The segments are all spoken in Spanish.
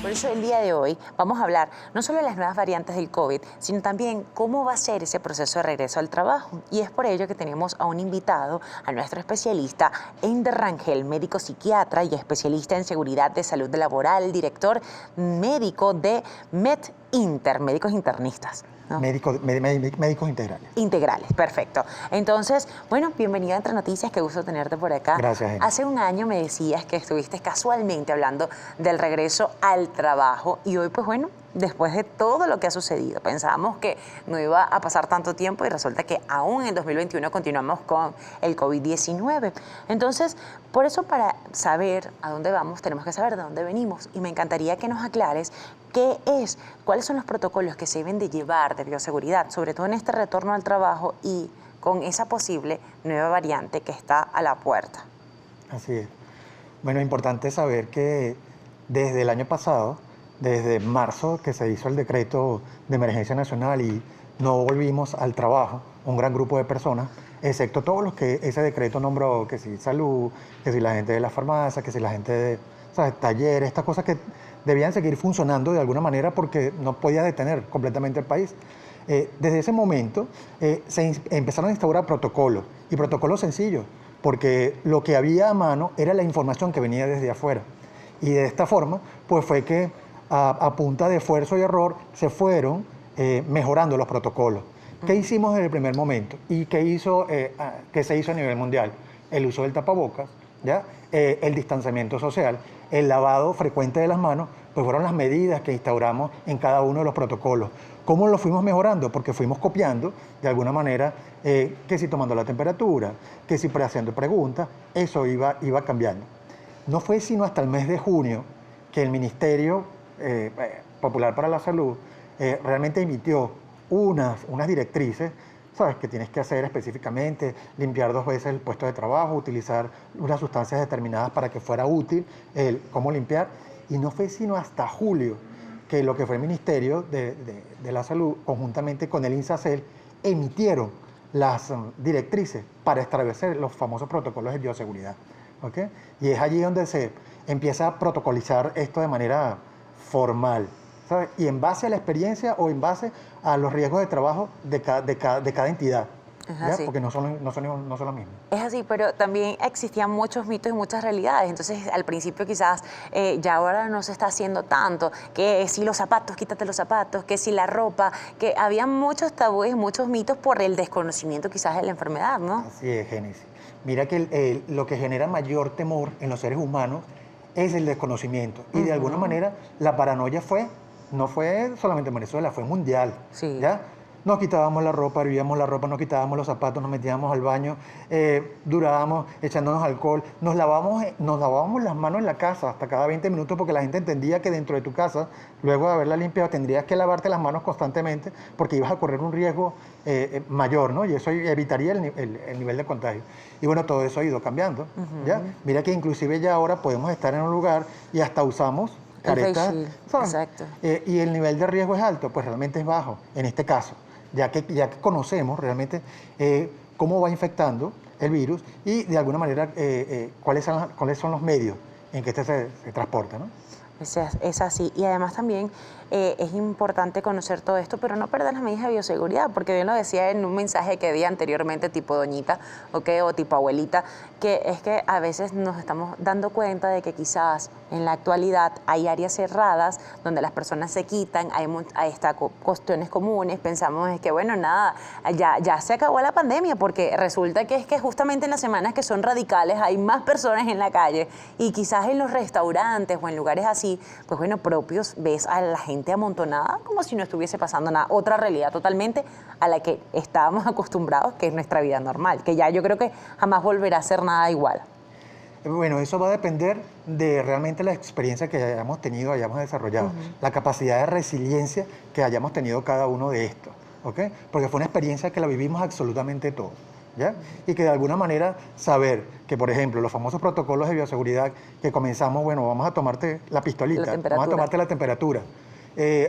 Por eso el día de hoy vamos a hablar no solo de las nuevas variantes del COVID, sino también cómo va a ser ese proceso de regreso al trabajo. Y es por ello que tenemos a un invitado, a nuestro especialista, Ender Rangel, médico psiquiatra y especialista en seguridad de salud laboral, director médico de MedInter, médicos internistas, ¿no? Médicos integrales. Integrales, perfecto. Entonces, bueno, bienvenido a Entre Noticias, qué gusto tenerte por acá. Gracias, Jenny. Hace un año me decías que estuviste casualmente hablando del regreso al trabajo y hoy, pues bueno, después de todo lo que ha sucedido, pensábamos que no iba a pasar tanto tiempo y resulta que aún en 2021 continuamos con el COVID-19. Entonces, por eso para saber a dónde vamos, tenemos que saber de dónde venimos y me encantaría que nos aclares qué es, cuáles son los protocolos que se deben de llevar de bioseguridad, sobre todo en este retorno al trabajo y con esa posible nueva variante que está a la puerta. Así es. Bueno, es importante saber que desde el año pasado, desde marzo que se hizo el decreto de emergencia nacional y no volvimos al trabajo, un gran grupo de personas, excepto todos los que ese decreto nombró, que si salud, que si la gente de la farmacia, que si la gente de talleres, estas cosas que debían seguir funcionando de alguna manera porque no podía detener completamente el país. Desde ese momento empezaron a instaurar protocolos, y protocolos sencillos, porque lo que había a mano era la información que venía desde afuera. Y de esta forma, pues fue que a punta de esfuerzo y error se fueron mejorando los protocolos. ¿Qué hicimos en el primer momento? ¿Y qué se hizo a nivel mundial? El uso del tapabocas, ¿ya? El distanciamiento social, el lavado frecuente de las manos, pues fueron las medidas que instauramos en cada uno de los protocolos. ¿Cómo lo fuimos mejorando? Porque fuimos copiando, de alguna manera, que si tomando la temperatura, que si haciendo preguntas, eso iba cambiando. No fue sino hasta el mes de junio que el Ministerio Popular para la Salud realmente emitió unas directrices, ¿sabes?, que tienes que hacer específicamente, limpiar 2 veces el puesto de trabajo, utilizar unas sustancias determinadas para que fuera útil cómo limpiar. Y no fue sino hasta julio que lo que fue el Ministerio de la Salud, conjuntamente con el INSACEL, emitieron las directrices para establecer los famosos protocolos de bioseguridad. ¿Okay? Y es allí donde se empieza a protocolizar esto de manera formal, ¿sabes? Y en base a la experiencia o en base a los riesgos de trabajo de cada entidad. ¿Ya? Porque no son los mismos. Es así, pero también existían muchos mitos y muchas realidades. Entonces, al principio quizás ya ahora no se está haciendo tanto, que si los zapatos, quítate los zapatos, que si la ropa, que había muchos tabúes, muchos mitos por el desconocimiento quizás de la enfermedad, ¿no? Así es, Génesis. Mira que lo que genera mayor temor en los seres humanos es el desconocimiento. Y de alguna manera la paranoia no fue solamente en Venezuela, fue mundial. Sí. ¿Ya? Nos quitábamos la ropa, hervíamos la ropa, nos quitábamos los zapatos, nos metíamos al baño, durábamos echándonos alcohol, nos lavábamos las manos en la casa hasta cada 20 minutos porque la gente entendía que dentro de tu casa, luego de haberla limpiado, tendrías que lavarte las manos constantemente porque ibas a correr un riesgo mayor, ¿no? Y eso evitaría el nivel de contagio. Y bueno, todo eso ha ido cambiando, ¿ya? Mira que inclusive ya ahora podemos estar en un lugar y hasta usamos caretas, exacto. Y el nivel de riesgo es alto, pues realmente es bajo en este caso. Ya que conocemos realmente cómo va infectando el virus y de alguna manera cuáles son los medios en que este se transporta, ¿no? Es así. Y además también es importante conocer todo esto, pero no perder las medidas de bioseguridad, porque bien lo decía en un mensaje que di anteriormente, tipo doñita, ¿okay?, o tipo abuelita, que es que a veces nos estamos dando cuenta de que quizás en la actualidad hay áreas cerradas donde las personas se quitan, hay cuestiones comunes, pensamos que bueno, nada, ya se acabó la pandemia, porque resulta que es que justamente en las semanas que son radicales hay más personas en la calle y quizás en los restaurantes o en lugares así, pues bueno, propios, ves a la gente amontonada como si no estuviese pasando nada. Otra realidad totalmente a la que estábamos acostumbrados, que es nuestra vida normal, que ya yo creo que jamás volverá a ser nada igual. Bueno, eso va a depender de realmente la experiencia que hayamos tenido, hayamos desarrollado, la capacidad de resiliencia que hayamos tenido cada uno de estos, ¿ok? Porque fue una experiencia que la vivimos absolutamente todos, ¿ya? Y que de alguna manera saber que, por ejemplo, los famosos protocolos de bioseguridad que comenzamos, bueno, vamos a tomarte la pistolita, vamos a tomarte la temperatura.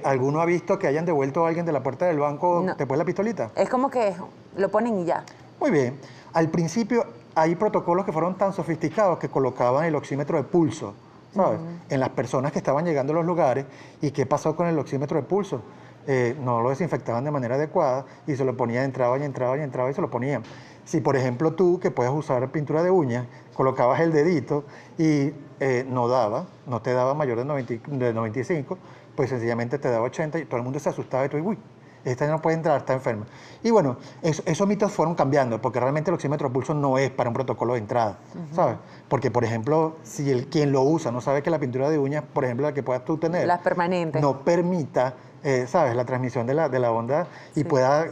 ¿Alguno ha visto que hayan devuelto a alguien de la puerta del banco después de la pistolita? Es como que lo ponen y ya. Muy bien. Al principio hay protocolos que fueron tan sofisticados que colocaban el oxímetro de pulso, ¿sabes? En las personas que estaban llegando a los lugares y qué pasó con el oxímetro de pulso. No lo desinfectaban de manera adecuada y se lo ponían, entraba y entraba y entraba y se lo ponían. Si, por ejemplo, tú, que puedes usar pintura de uñas, colocabas el dedito y no te daba mayor de 95, pues sencillamente te daba 80 y todo el mundo se asustaba y tú, uy, esta no puede entrar, está enferma. Y bueno, esos mitos fueron cambiando, porque realmente el oxímetro de pulso no es para un protocolo de entrada, ¿sabes? Porque, por ejemplo, si quien lo usa no sabe que la pintura de uñas, por ejemplo, la que puedas tú tener, Las permanentes. no permita, ¿sabes?, la transmisión de la onda y pueda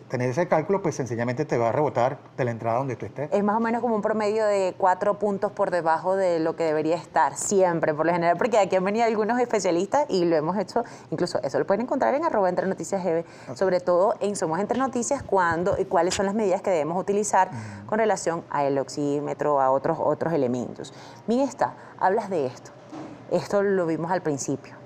tener ese cálculo, pues sencillamente te va a rebotar de la entrada donde tú estés. Es más o menos como un promedio de 4 puntos por debajo de lo que debería estar siempre, por lo general, porque aquí han venido algunos especialistas y lo hemos hecho, incluso eso lo pueden encontrar en @entrenoticiasgb, sobre todo en Somos Entre Noticias, cuándo y cuáles son las medidas que debemos utilizar con relación al oxímetro, a otros elementos. Bien está, hablas de esto lo vimos al principio.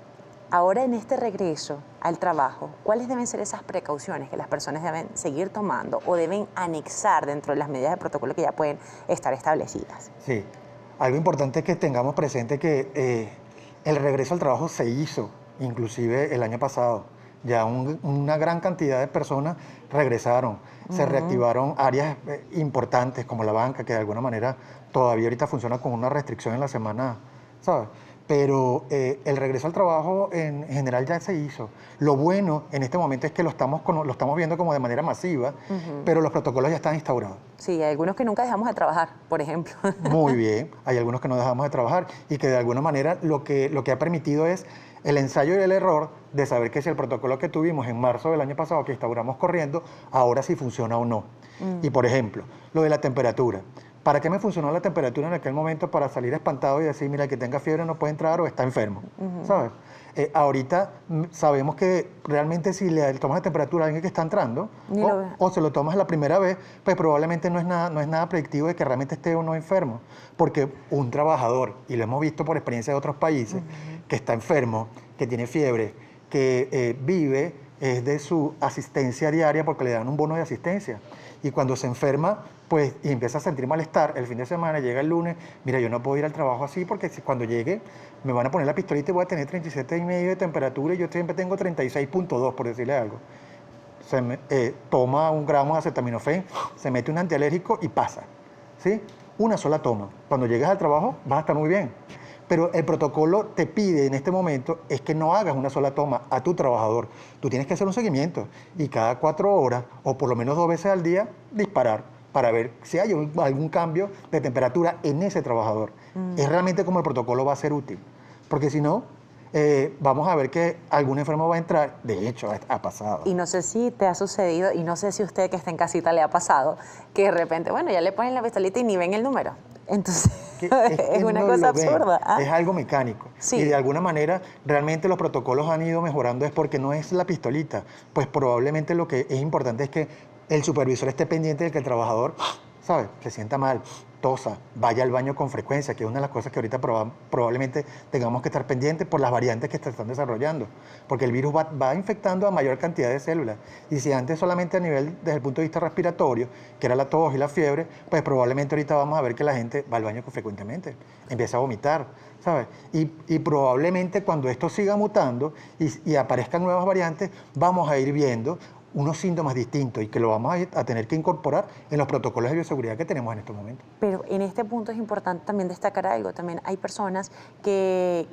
Ahora en este regreso al trabajo, ¿cuáles deben ser esas precauciones que las personas deben seguir tomando o deben anexar dentro de las medidas de protocolo que ya pueden estar establecidas? Sí, algo importante es que tengamos presente que el regreso al trabajo se hizo, inclusive el año pasado. Ya una gran cantidad de personas regresaron, se reactivaron áreas importantes como la banca, que de alguna manera todavía ahorita funciona con una restricción en la semana, ¿sabes? Pero el regreso al trabajo en general ya se hizo. Lo bueno en este momento es que lo estamos viendo como de manera masiva, pero los protocolos ya están instaurados. Sí, hay algunos que nunca dejamos de trabajar, por ejemplo. Muy bien, hay algunos que no dejamos de trabajar y que de alguna manera lo que ha permitido es el ensayo y el error de saber que si el protocolo que tuvimos en marzo del año pasado, que instauramos corriendo, ahora sí funciona o no. Y por ejemplo, lo de la temperatura. ¿Para qué me funcionó la temperatura en aquel momento? Para salir espantado y decir, mira, el que tenga fiebre no puede entrar o está enfermo, ¿sabes? Ahorita sabemos que realmente si le tomas la temperatura a alguien que está entrando o se lo tomas la primera vez, pues probablemente no es nada predictivo de que realmente esté o no enfermo. Porque un trabajador, y lo hemos visto por experiencia de otros países, que está enfermo, que tiene fiebre, que vive es de su asistencia diaria porque le dan un bono de asistencia. Y cuando se enferma, pues, y empieza a sentir malestar, el fin de semana, llega el lunes, mira, yo no puedo ir al trabajo así porque cuando llegue me van a poner la pistolita y voy a tener 37,5 de temperatura y yo siempre tengo 36,2, por decirle algo. Toma 1 gramo de acetaminofén, se mete un antialérgico y pasa, ¿sí? Una sola toma. Cuando llegues al trabajo vas a estar muy bien. Pero el protocolo te pide en este momento es que no hagas una sola toma a tu trabajador. Tú tienes que hacer un seguimiento y cada 4 horas o por lo menos 2 veces al día disparar para ver si hay algún cambio de temperatura en ese trabajador. Es realmente como el protocolo va a ser útil. Porque si no, vamos a ver que algún enfermo va a entrar. De hecho, ha pasado. Y no sé si te ha sucedido, y no sé si usted que está en casita le ha pasado, que de repente, bueno, ya le ponen la pistolita y ni ven el número. Entonces, es una cosa absurda. Es algo mecánico. Sí. Y de alguna manera, realmente los protocolos han ido mejorando es porque no es la pistolita. Pues probablemente lo que es importante es que el supervisor esté pendiente de que el trabajador, ¿sabes?, se sienta mal, tosa, vaya al baño con frecuencia, que es una de las cosas que ahorita probablemente tengamos que estar pendientes por las variantes que se están desarrollando, porque el virus va infectando a mayor cantidad de células. Y si antes solamente a nivel, desde el punto de vista respiratorio, que era la tos y la fiebre, pues probablemente ahorita vamos a ver que la gente va al baño frecuentemente, empieza a vomitar, ¿sabes? Y probablemente cuando esto siga mutando y aparezcan nuevas variantes, vamos a ir viendo unos síntomas distintos y que lo vamos a tener que incorporar en los protocolos de bioseguridad que tenemos en estos momentos. Pero en este punto es importante también destacar algo. También hay personas que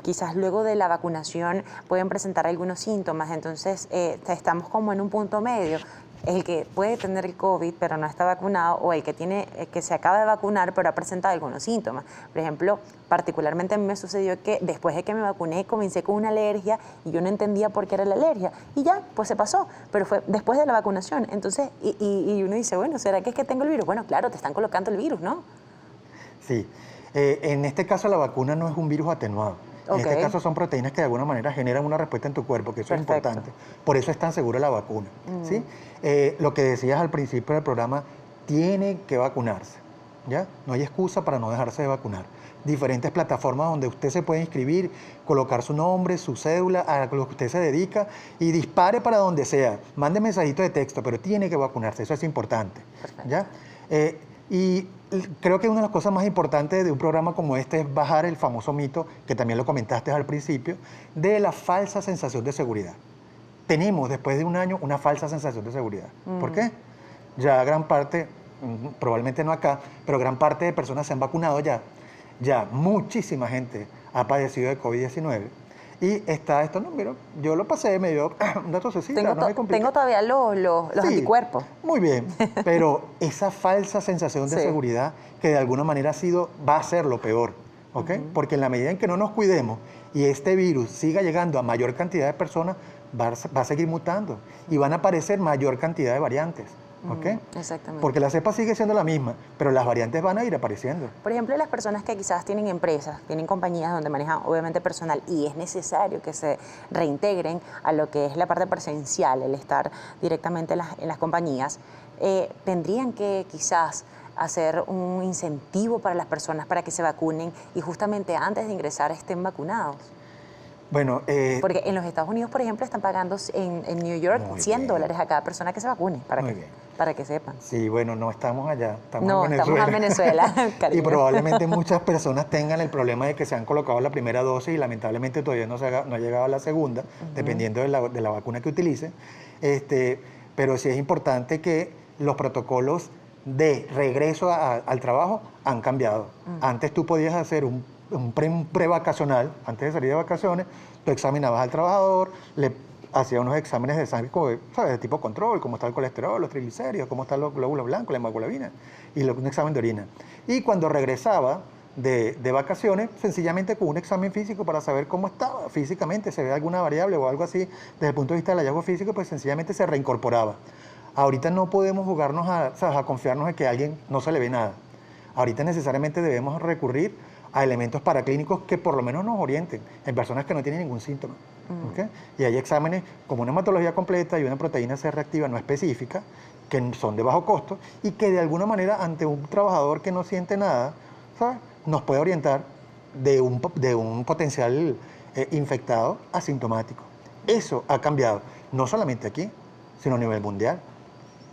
quizás luego de la vacunación pueden presentar algunos síntomas. Entonces, estamos como en un punto medio. El que puede tener el COVID pero no está vacunado o el que se acaba de vacunar pero ha presentado algunos síntomas. Por ejemplo, particularmente a mí me sucedió que después de que me vacuné comencé con una alergia y yo no entendía por qué era la alergia. Y ya, pues se pasó, pero fue después de la vacunación. Entonces, y uno dice, bueno, ¿será que es que tengo el virus? Bueno, claro, te están colocando el virus, ¿no? Sí, en este caso la vacuna no es un virus atenuado. En este caso son proteínas que de alguna manera generan una respuesta en tu cuerpo, que eso es importante. Por eso es tan segura la vacuna. ¿Sí? Lo que decías al principio del programa, tiene que vacunarse. ¿Ya? No hay excusa para no dejarse de vacunar. Diferentes plataformas donde usted se puede inscribir, colocar su nombre, su cédula, a lo que usted se dedica y dispare para donde sea. Mande mensajito de texto, pero tiene que vacunarse, eso es importante. ¿Ya? Y creo que una de las cosas más importantes de un programa como este es bajar el famoso mito, que también lo comentaste al principio, de la falsa sensación de seguridad. Tenemos, después de un año, una falsa sensación de seguridad. ¿Por qué? Ya gran parte, probablemente no acá, pero gran parte de personas se han vacunado ya. Ya muchísima gente ha padecido de COVID-19. Y está esto, no, mira, yo lo pasé, me dio una tosecita, no me compliqué. Tengo todavía los Sí, anticuerpos. muy bien, pero esa falsa sensación de Sí. seguridad que de alguna manera va a ser lo peor, ¿ok? Porque en la medida en que no nos cuidemos y este virus siga llegando a mayor cantidad de personas, va a seguir mutando y van a aparecer mayor cantidad de variantes, ¿ok? Exactamente. Porque la cepa sigue siendo la misma, pero las variantes van a ir apareciendo. Por ejemplo, las personas que quizás tienen empresas, tienen compañías donde manejan obviamente personal y es necesario que se reintegren a lo que es la parte presencial, el estar directamente en las compañías, tendrían que quizás hacer un incentivo para las personas para que se vacunen y justamente antes de ingresar estén vacunados. Bueno, Porque en los Estados Unidos, por ejemplo, están pagando en New York Muy $100 bien. a cada persona que se vacune, Muy bien. para que sepan. sí, bueno, no estamos allá, estamos No, en Venezuela. estamos en Venezuela, Y cariño. probablemente muchas personas tengan el problema de que se han colocado la primera dosis y lamentablemente todavía no ha llegado a la segunda, dependiendo de la vacuna que utilicen. Pero sí es importante que los protocolos de regreso al trabajo han cambiado. Antes tú podías hacer un pre-vacacional, antes de salir de vacaciones, tú examinabas al trabajador, le hacías unos exámenes de sangre ¿sabes? De tipo control, cómo está el colesterol, los triglicéridos, cómo están los glóbulos blancos, la hemoglobina, y un examen de orina. Y cuando regresaba de vacaciones, sencillamente con un examen físico para saber cómo estaba físicamente, se ve alguna variable o algo así, desde el punto de vista del hallazgo físico, pues sencillamente se reincorporaba. Ahorita no podemos jugarnos a confiarnos en que a alguien no se le ve nada. Ahorita necesariamente debemos recurrir a elementos paraclínicos que por lo menos nos orienten en personas que no tienen ningún síntoma. ¿Okay? Y hay exámenes como una hematología completa y una proteína C reactiva no específica, que son de bajo costo y que de alguna manera ante un trabajador que no siente nada, ¿sabes? Nos puede orientar de un potencial infectado asintomático. Eso ha cambiado, no solamente aquí, sino a nivel mundial.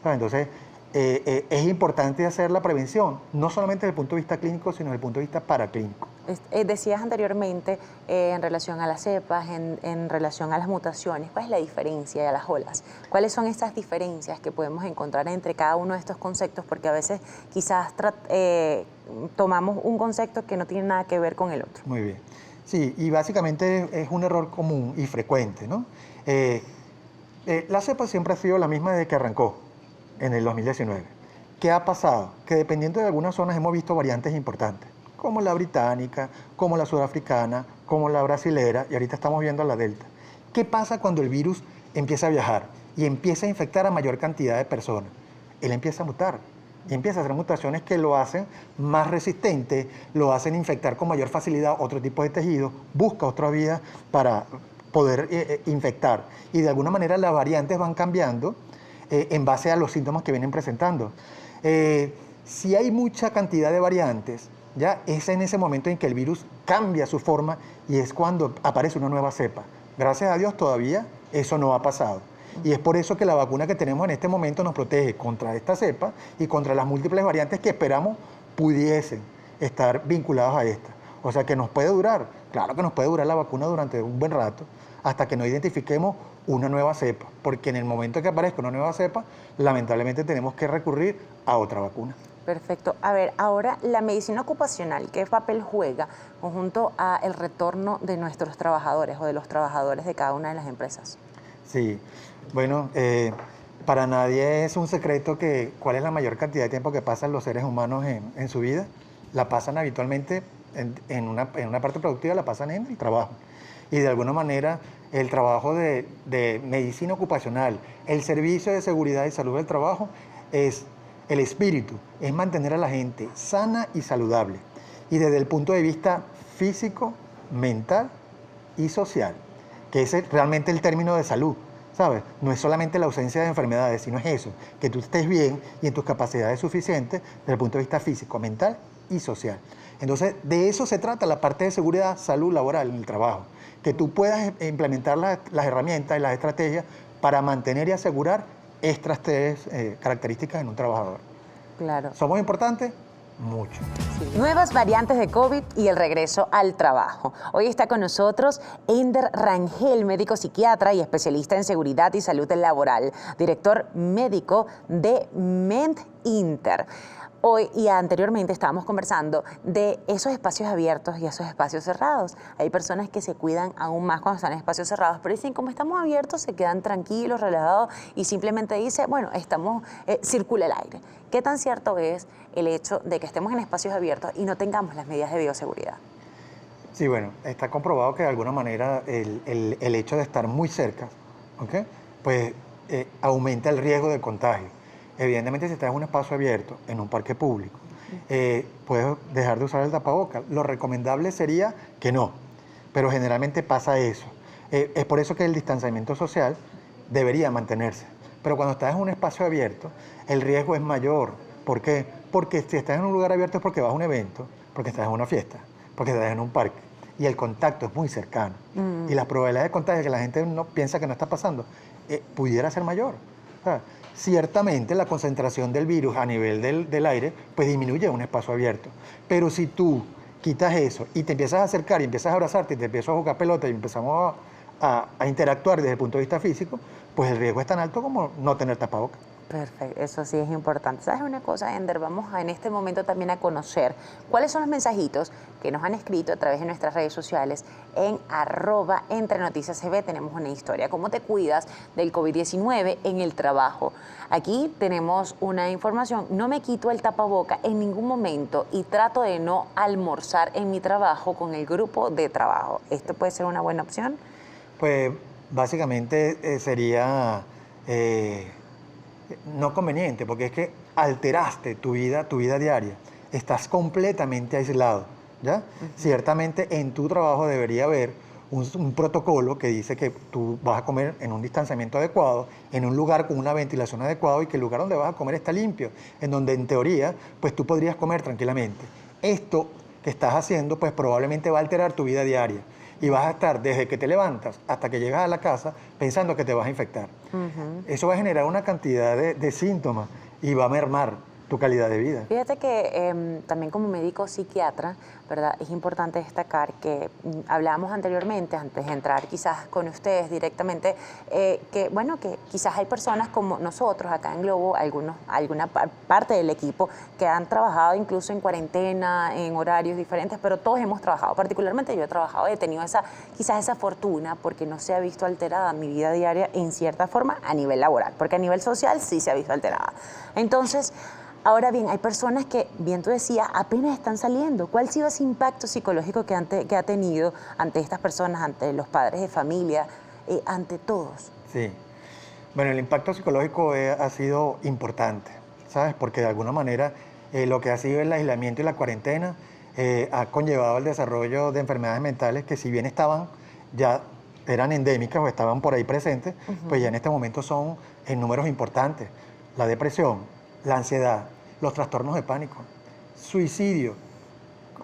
¿Sabes? Entonces, es importante hacer la prevención, no solamente desde el punto de vista clínico, sino desde el punto de vista paraclínico. Decías anteriormente en relación a las cepas, en relación a las mutaciones, ¿cuál es la diferencia de las olas? ¿Cuáles son esas diferencias que podemos encontrar entre cada uno de estos conceptos? Porque a veces quizás tomamos un concepto que no tiene nada que ver con el otro. Muy bien. Sí, y básicamente es un error común y frecuente, ¿no? La cepa siempre ha sido la misma desde que arrancó en el 2019. ¿Qué ha pasado? Que dependiendo de algunas zonas hemos visto variantes importantes, como la británica, como la sudafricana, como la brasilera, y ahorita estamos viendo la delta. ¿Qué pasa cuando el virus empieza a viajar y empieza a infectar a mayor cantidad de personas? Él empieza a mutar y empieza a hacer mutaciones que lo hacen más resistente, lo hacen infectar con mayor facilidad otro tipo de tejidos, busca otra vía para poder infectar. Y de alguna manera las variantes van cambiando en base a los síntomas que vienen presentando. Si hay mucha cantidad de variantes, ya es en ese momento en que el virus cambia su forma y es cuando aparece una nueva cepa. Gracias a Dios todavía eso no ha pasado. Y es por eso que la vacuna que tenemos en este momento nos protege contra esta cepa y contra las múltiples variantes que esperamos pudiesen estar vinculadas a esta. O sea que nos puede durar, claro que nos puede durar la vacuna durante un buen rato, hasta que no identifiquemos una nueva cepa, porque en el momento que aparezca una nueva cepa, lamentablemente tenemos que recurrir a otra vacuna. Perfecto. A ver, ahora la medicina ocupacional, ¿qué papel juega conjunto a el retorno de nuestros trabajadores o de los trabajadores de cada una de las empresas? Sí, bueno, para nadie es un secreto que cuál es la mayor cantidad de tiempo que pasan los seres humanos en su vida. La pasan habitualmente en una parte productiva, la pasan en el trabajo. Y de alguna manera el trabajo de medicina ocupacional, el servicio de seguridad y salud del trabajo es el espíritu, es mantener a la gente sana y saludable. Y desde el punto de vista físico, mental y social, que ese es realmente el término de salud, ¿sabes? No es solamente la ausencia de enfermedades, sino es eso, que tú estés bien y en tus capacidades suficientes desde el punto de vista físico, mental y social. Entonces, de eso se trata la parte de seguridad, salud laboral en el trabajo, que tú puedas implementar las herramientas y las estrategias para mantener y asegurar estas tres características en un trabajador. Claro. ¿Somos importantes? Mucho. Sí. Nuevas variantes de COVID y el regreso al trabajo. Hoy está con nosotros Ender Rangel, médico psiquiatra y especialista en seguridad y salud laboral, director médico de Ment Inter. Hoy y anteriormente estábamos conversando de esos espacios abiertos y esos espacios cerrados. Hay personas que se cuidan aún más cuando están en espacios cerrados, pero dicen, como estamos abiertos, se quedan tranquilos, relajados y simplemente dicen, bueno, circula el aire. ¿Qué tan cierto es el hecho de que estemos en espacios abiertos y no tengamos las medidas de bioseguridad? Sí, bueno, está comprobado que de alguna manera el hecho de estar muy cerca, ¿ok? Pues aumenta el riesgo de contagio. Evidentemente, si estás en un espacio abierto, en un parque público, puedes dejar de usar el tapabocas. Lo recomendable sería que no, pero generalmente pasa eso. Es por eso que el distanciamiento social debería mantenerse. Pero cuando estás en un espacio abierto, el riesgo es mayor. ¿Por qué? Porque si estás en un lugar abierto es porque vas a un evento, porque estás en una fiesta, porque estás en un parque. Y el contacto es muy cercano. Y la probabilidad de contagio que la gente no piensa que no está pasando pudiera ser mayor. O sea, ciertamente la concentración del virus a nivel del aire pues disminuye en un espacio abierto. Pero si tú quitas eso y te empiezas a acercar y empiezas a abrazarte y te empiezas a jugar pelota y empezamos a interactuar desde el punto de vista físico, pues el riesgo es tan alto como no tener tapabocas. Perfecto, eso sí es importante. ¿Sabes una cosa, Ender? Vamos en este momento también a conocer cuáles son los mensajitos que nos han escrito a través de nuestras redes sociales en @EntreNoticiasCB. Tenemos una historia. ¿Cómo te cuidas del COVID-19 en el trabajo? Aquí tenemos una información. No me quito el tapaboca en ningún momento y trato de no almorzar en mi trabajo con el grupo de trabajo. ¿Esto puede ser una buena opción? Pues básicamente sería no conveniente, porque es que alteraste tu vida diaria. Estás completamente aislado, ¿ya? Ciertamente en tu trabajo debería haber un protocolo que dice que tú vas a comer en un distanciamiento adecuado, en un lugar con una ventilación adecuada y que el lugar donde vas a comer está limpio, en donde en teoría pues tú podrías comer tranquilamente. Esto que estás haciendo pues probablemente va a alterar tu vida diaria y vas a estar desde que te levantas hasta que llegas a la casa pensando que te vas a infectar. Eso va a generar una cantidad de síntomas y va a mermar tu calidad de vida. Fíjate que también como médico psiquiatra, ¿verdad? Es importante destacar que hablábamos anteriormente, antes de entrar quizás con ustedes directamente, que quizás hay personas como nosotros acá en Globo, alguna parte del equipo que han trabajado incluso en cuarentena, en horarios diferentes, pero todos hemos trabajado. Particularmente yo he trabajado, he tenido quizás esa fortuna porque no se ha visto alterada mi vida diaria en cierta forma a nivel laboral, porque a nivel social sí se ha visto alterada. Entonces, ahora bien, hay personas que, bien tú decías, apenas están saliendo. ¿Cuál ha sido ese impacto psicológico que ha tenido ante estas personas, ante los padres de familia, ante todos? Sí. Bueno, el impacto psicológico ha sido importante, ¿sabes? Porque de alguna manera lo que ha sido el aislamiento y la cuarentena ha conllevado el desarrollo de enfermedades mentales que si bien ya eran endémicas o estaban por ahí presentes, pues ya en este momento son en números importantes. La depresión, la ansiedad, los trastornos de pánico, suicidio,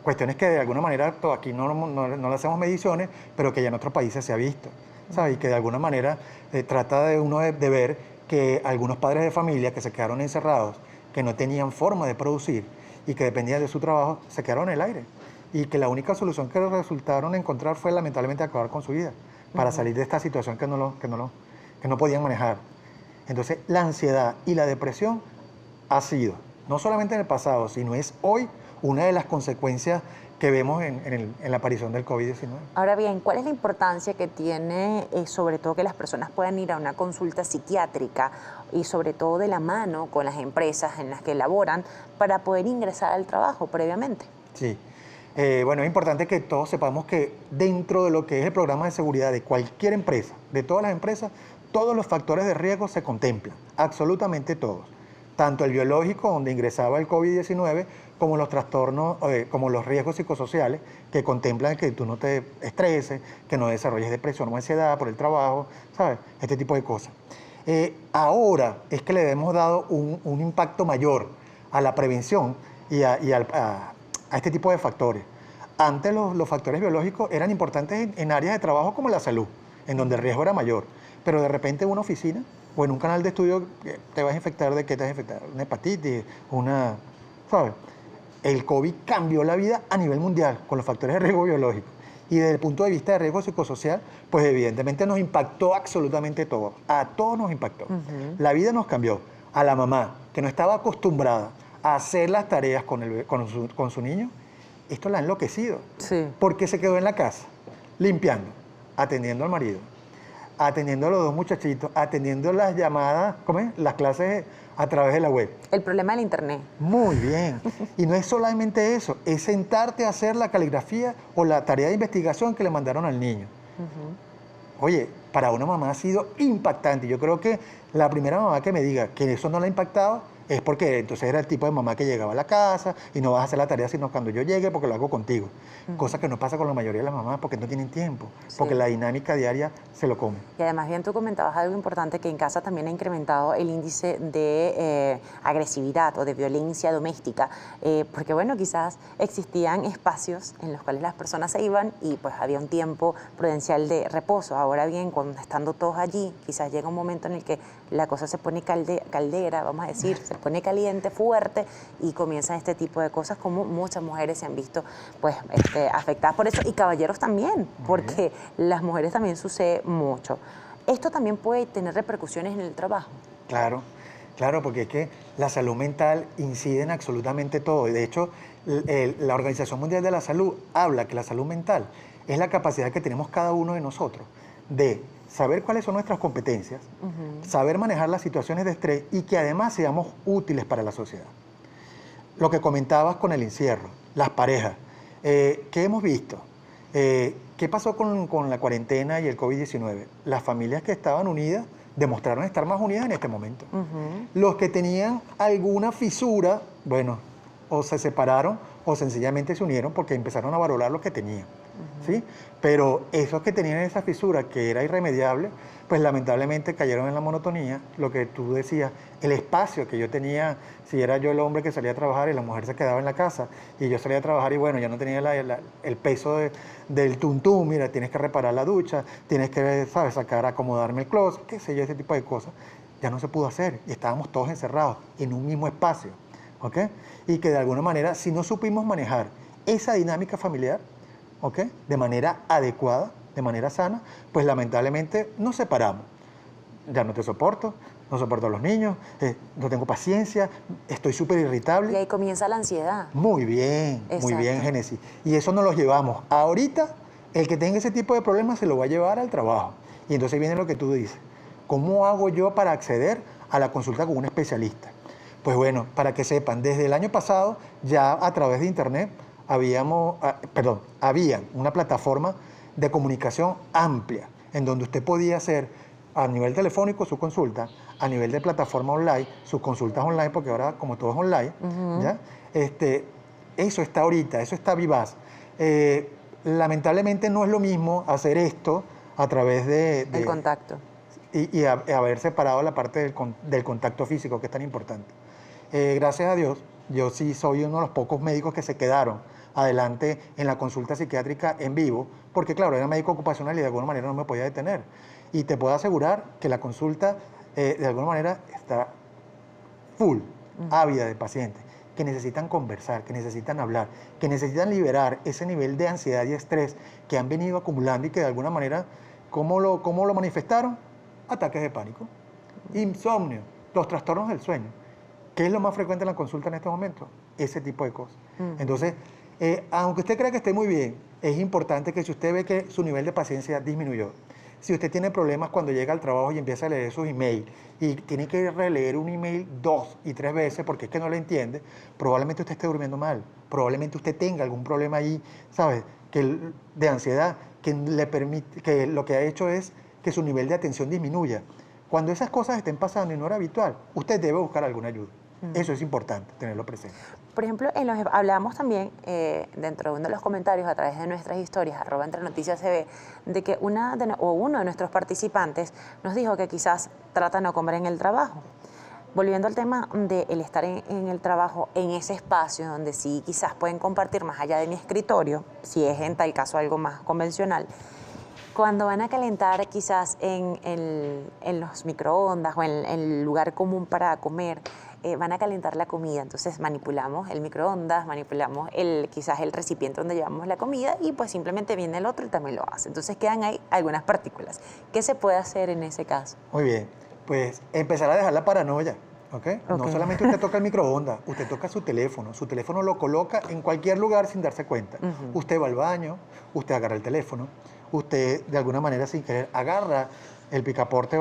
cuestiones que de alguna manera aquí no le hacemos mediciones, pero que ya en otros países se ha visto, ¿sabes? Y que de alguna manera trata de uno de ver que algunos padres de familia que se quedaron encerrados, que no tenían forma de producir y que dependían de su trabajo, se quedaron en el aire. Y que la única solución que resultaron encontrar fue lamentablemente acabar con su vida para salir de esta situación que no podían manejar. Entonces, la ansiedad y la depresión ha sido, no solamente en el pasado, sino es hoy una de las consecuencias que vemos en la aparición del COVID-19. Ahora bien, ¿cuál es la importancia que tiene, sobre todo, que las personas puedan ir a una consulta psiquiátrica y sobre todo de la mano con las empresas en las que laboran para poder ingresar al trabajo previamente? Sí. Bueno, es importante que todos sepamos que dentro de lo que es el programa de seguridad de cualquier empresa, de todas las empresas, todos los factores de riesgo se contemplan, absolutamente todos. Tanto el biológico, donde ingresaba el COVID-19, como los trastornos, como los riesgos psicosociales, que contemplan que tú no te estreses, que no desarrolles depresión o ansiedad por el trabajo, ¿sabes? Este tipo de cosas. Ahora es que le hemos dado un impacto mayor a la prevención y a este tipo de factores. Antes los factores biológicos eran importantes en áreas de trabajo como la salud, en donde el riesgo era mayor, pero de repente una oficina o en un canal de estudio te vas a infectar de qué te vas a infectar, una hepatitis, ¿sabes? El COVID cambió la vida a nivel mundial con los factores de riesgo biológico. Y desde el punto de vista de riesgo psicosocial, pues evidentemente nos impactó absolutamente todo. A todos nos impactó. La vida nos cambió. A la mamá, que no estaba acostumbrada a hacer las tareas con su niño, esto la ha enloquecido. Sí. Porque se quedó en la casa, limpiando, atendiendo al marido, atendiendo a los dos muchachitos, atendiendo las llamadas, ¿cómo es? Las clases a través de la web. El problema del internet. Muy bien. Y no es solamente eso, es sentarte a hacer la caligrafía o la tarea de investigación que le mandaron al niño. Oye, para una mamá ha sido impactante. Yo creo que la primera mamá que me diga que eso no la ha impactado es porque entonces era el tipo de mamá que llegaba a la casa y no vas a hacer la tarea sino cuando yo llegue porque lo hago contigo. Cosa que no pasa con la mayoría de las mamás porque no tienen tiempo, porque la dinámica diaria se lo come. Y además bien tú comentabas algo importante, que en casa también ha incrementado el índice de agresividad o de violencia doméstica, porque bueno, quizás existían espacios en los cuales las personas se iban y pues había un tiempo prudencial de reposo. Ahora bien, cuando estando todos allí, quizás llega un momento en el que la cosa se pone caldera, vamos a decir, se pone caliente, fuerte, y comienzan este tipo de cosas, como muchas mujeres se han visto pues afectadas por eso, y caballeros también, porque las mujeres también sucede mucho. Esto también puede tener repercusiones en el trabajo. Claro, claro, porque es que la salud mental incide en absolutamente todo. Y de hecho, la Organización Mundial de la Salud habla que la salud mental es la capacidad que tenemos cada uno de nosotros de saber cuáles son nuestras competencias, saber manejar las situaciones de estrés y que además seamos útiles para la sociedad. Lo que comentabas con el encierro, las parejas, ¿qué hemos visto? ¿Qué pasó con la cuarentena y el COVID-19? Las familias que estaban unidas demostraron estar más unidas en este momento. Los que tenían alguna fisura, bueno, o se separaron o sencillamente se unieron porque empezaron a valorar lo que tenían. ¿Sí? Pero esos que tenían esa fisura que era irremediable, pues lamentablemente cayeron en la monotonía, lo que tú decías, el espacio que yo tenía, si era yo el hombre que salía a trabajar y la mujer se quedaba en la casa, y yo salía a trabajar y bueno, ya no tenía el peso del tuntum, mira, tienes que reparar la ducha, tienes que, ¿sabes?, sacar, acomodarme el closet, qué sé yo, ese tipo de cosas, ya no se pudo hacer, y estábamos todos encerrados en un mismo espacio, ¿ok? Y que de alguna manera, si no supimos manejar esa dinámica familiar, ¿ok?, de manera adecuada, de manera sana, pues lamentablemente nos separamos. Ya no te soporto, no soporto a los niños, no tengo paciencia, estoy súper irritable. Y ahí comienza la ansiedad. Muy bien, Génesis. Y eso nos lo llevamos. Ahorita, el que tenga ese tipo de problemas se lo va a llevar al trabajo. Y entonces viene lo que tú dices. ¿Cómo hago yo para acceder a la consulta con un especialista? Pues bueno, para que sepan, desde el año pasado, ya a través de internet, había una plataforma de comunicación amplia, en donde usted podía hacer a nivel telefónico su consulta, a nivel de plataforma online, sus consultas online, porque ahora como todo es online, ¿ya? Eso está ahorita, eso está vivaz. Lamentablemente no es lo mismo hacer esto a través del contacto. Y haber separado la parte del contacto físico, que es tan importante. Gracias a Dios, yo sí soy uno de los pocos médicos que se quedaron adelante en la consulta psiquiátrica en vivo, porque claro, era médico ocupacional y de alguna manera no me podía detener. Y te puedo asegurar que la consulta de alguna manera está full, ávida de pacientes que necesitan conversar, que necesitan hablar, que necesitan liberar ese nivel de ansiedad y estrés que han venido acumulando y que de alguna manera, ¿cómo lo manifestaron? Ataques de pánico, insomnio, los trastornos del sueño. ¿Qué es lo más frecuente en la consulta en estos momentos? Ese tipo de cosas. Entonces, aunque usted crea que esté muy bien, es importante que si usted ve que su nivel de paciencia disminuyó, si usted tiene problemas cuando llega al trabajo y empieza a leer sus emails y tiene que releer un email 2 y 3 veces porque es que no le entiende, probablemente usted esté durmiendo mal, probablemente usted tenga algún problema ahí, ¿sabes?, de ansiedad, que lo que ha hecho es que su nivel de atención disminuya. Cuando esas cosas estén pasando y no era habitual, usted debe buscar alguna ayuda. Eso es importante, tenerlo presente. Por ejemplo, hablamos también dentro de uno de los comentarios a través de nuestras historias, @entrenoticiascb, de que uno de nuestros participantes nos dijo que quizás trata de no comer en el trabajo. Volviendo al tema del estar en el trabajo, en ese espacio donde sí quizás pueden compartir más allá de mi escritorio, si es en tal caso algo más convencional, Cuando van a calentar quizás en los microondas o en el lugar común para comer, van a calentar la comida. Entonces manipulamos el microondas, manipulamos quizás el recipiente donde llevamos la comida y pues simplemente viene el otro y también lo hace. Entonces quedan ahí algunas partículas. ¿Qué se puede hacer en ese caso? Muy bien, pues empezar a dejar la paranoia, ¿ok? No solamente usted toca el microondas, usted toca su teléfono lo coloca en cualquier lugar sin darse cuenta. Usted va al baño, usted agarra el teléfono, usted de alguna manera sin querer agarra el picaporte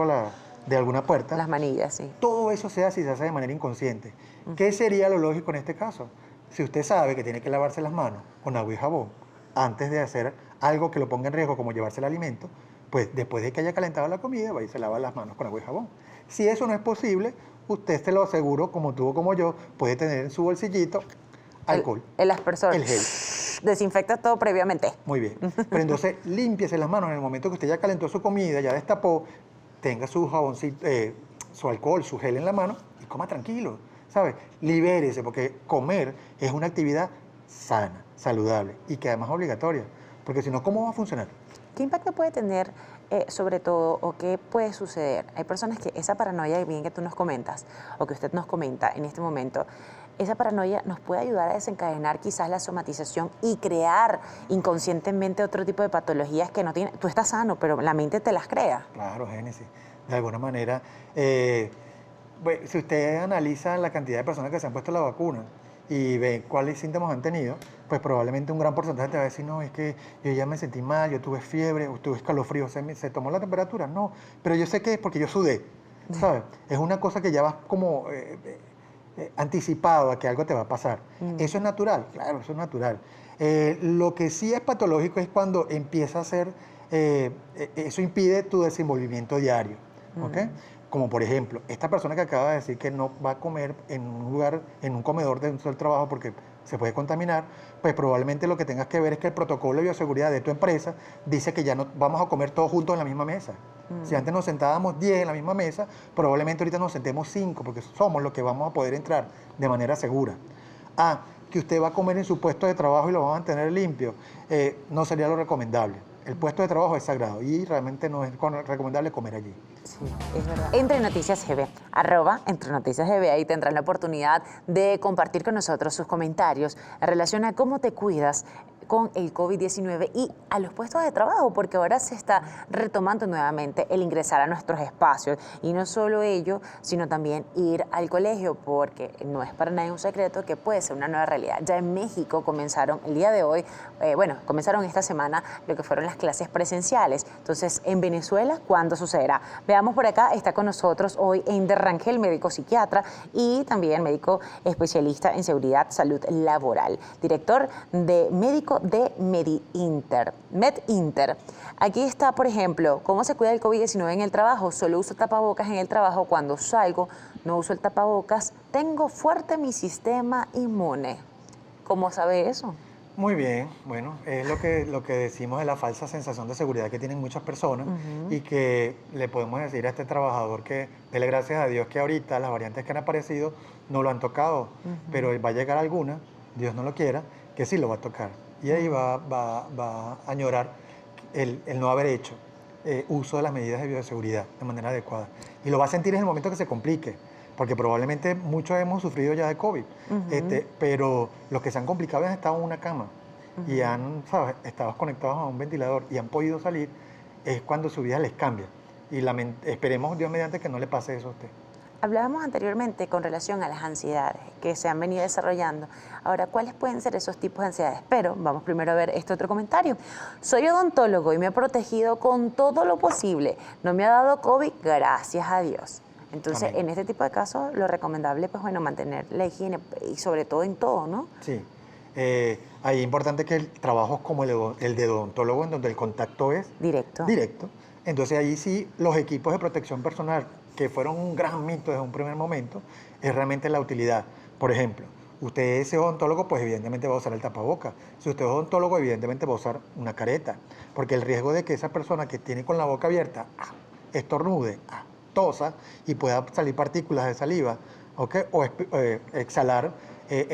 de alguna puerta. Las manillas, sí. Todo eso se hace de manera inconsciente. ¿Qué sería lo lógico en este caso? Si usted sabe que tiene que lavarse las manos con agua y jabón antes de hacer algo que lo ponga en riesgo como llevarse el alimento, pues después de que haya calentado la comida, va y se lava las manos con agua y jabón. Si eso no es posible, usted, se lo aseguro, como tú o como yo, puede tener en su bolsillito alcohol. El aspersor. El gel. Desinfecta todo previamente. Muy bien. Pero entonces, límpiese las manos en el momento que usted ya calentó su comida, ya destapó, tenga su jaboncito, su alcohol, su gel en la mano y coma tranquilo, ¿sabe? Libérese, porque comer es una actividad sana, saludable y que además es obligatoria. Porque si no, ¿cómo va a funcionar? ¿Qué impacto puede tener, sobre todo, o qué puede suceder? Hay personas que esa paranoia, bien que tú nos comentas, o que usted nos comenta en este momento, esa paranoia nos puede ayudar a desencadenar quizás la somatización y crear inconscientemente otro tipo de patologías que no tiene. Tú estás sano, pero la mente te las crea. Claro, Génesis. De alguna manera, pues, si usted analiza la cantidad de personas que se han puesto la vacuna y ve cuáles síntomas han tenido, pues probablemente un gran porcentaje te va a decir, no, es que yo ya me sentí mal, yo tuve fiebre, o tuve escalofrío, ¿se tomó la temperatura? No, pero yo sé que es porque yo sudé, ¿sabes? Es una cosa que ya vas como anticipado a que algo te va a pasar. ¿Eso es natural? Claro, eso es natural. Lo que sí es patológico es cuando empieza a ser, eso impide tu desenvolvimiento diario, ¿ok? Como por ejemplo, esta persona que acaba de decir que no va a comer en un lugar, en un comedor de un trabajo porque se puede contaminar, pues probablemente lo que tengas que ver es que el protocolo de bioseguridad de tu empresa dice que ya no vamos a comer todos juntos en la misma mesa. Si antes nos sentábamos 10 en la misma mesa, probablemente ahorita nos sentemos 5 porque somos los que vamos a poder entrar de manera segura. Que usted va a comer en su puesto de trabajo y lo va a mantener limpio, no sería lo recomendable. El puesto de trabajo es sagrado y realmente no es recomendable comer allí. Sí, es verdad. Entre Noticias GB, @Entre Noticias GB, ahí tendrán la oportunidad de compartir con nosotros sus comentarios en relación a cómo te cuidas con el COVID-19 y a los puestos de trabajo, porque ahora se está retomando nuevamente el ingresar a nuestros espacios. Y no solo ello, sino también ir al colegio, porque no es para nadie un secreto que puede ser una nueva realidad. Ya en México comenzaron el día de hoy, comenzaron esta semana lo que fueron las clases presenciales. Entonces, en Venezuela, ¿cuándo sucederá? Veamos por acá, está con nosotros hoy Ender Rangel, médico psiquiatra y también médico especialista en seguridad, salud laboral, director de médico de MedInter. Aquí está, por ejemplo, cómo se cuida el COVID-19 en el trabajo. Solo uso tapabocas en el trabajo. Cuando salgo, no uso el tapabocas. Tengo fuerte mi sistema inmune. ¿Cómo sabe eso? Muy bien, bueno, es lo que decimos de la falsa sensación de seguridad que tienen muchas personas y que le podemos decir a este trabajador que dele gracias a Dios que ahorita las variantes que han aparecido no lo han tocado, pero va a llegar alguna, Dios no lo quiera, que sí lo va a tocar. Y ahí va a añorar el no haber hecho uso de las medidas de bioseguridad de manera adecuada. Y lo va a sentir en el momento que se complique, porque probablemente muchos hemos sufrido ya de COVID, pero los que se han complicado han estado en una cama y han, ¿sabes?, estado conectados a un ventilador y han podido salir, es cuando su vida les cambia. Y esperemos, Dios mediante, que no le pase eso a usted. Hablábamos anteriormente con relación a las ansiedades que se han venido desarrollando. Ahora, ¿cuáles pueden ser esos tipos de ansiedades? Pero vamos primero a ver este otro comentario. Soy odontólogo y me he protegido con todo lo posible. No me ha dado COVID, gracias a Dios. Entonces, en este tipo de casos, lo recomendable, pues bueno, mantener la higiene y sobre todo en todo, ¿no? Sí. Ahí es importante que el trabajo como el de odontólogo, en donde el contacto es directo. Entonces, ahí sí, los equipos de protección personal, que fueron un gran mito desde un primer momento, es realmente la utilidad. Por ejemplo, usted es odontólogo, pues evidentemente va a usar el tapaboca. Si usted es odontólogo, evidentemente va a usar una careta, porque el riesgo de que esa persona que tiene con la boca abierta estornude, tosa y pueda salir partículas de saliva, ¿okay?, o exhalar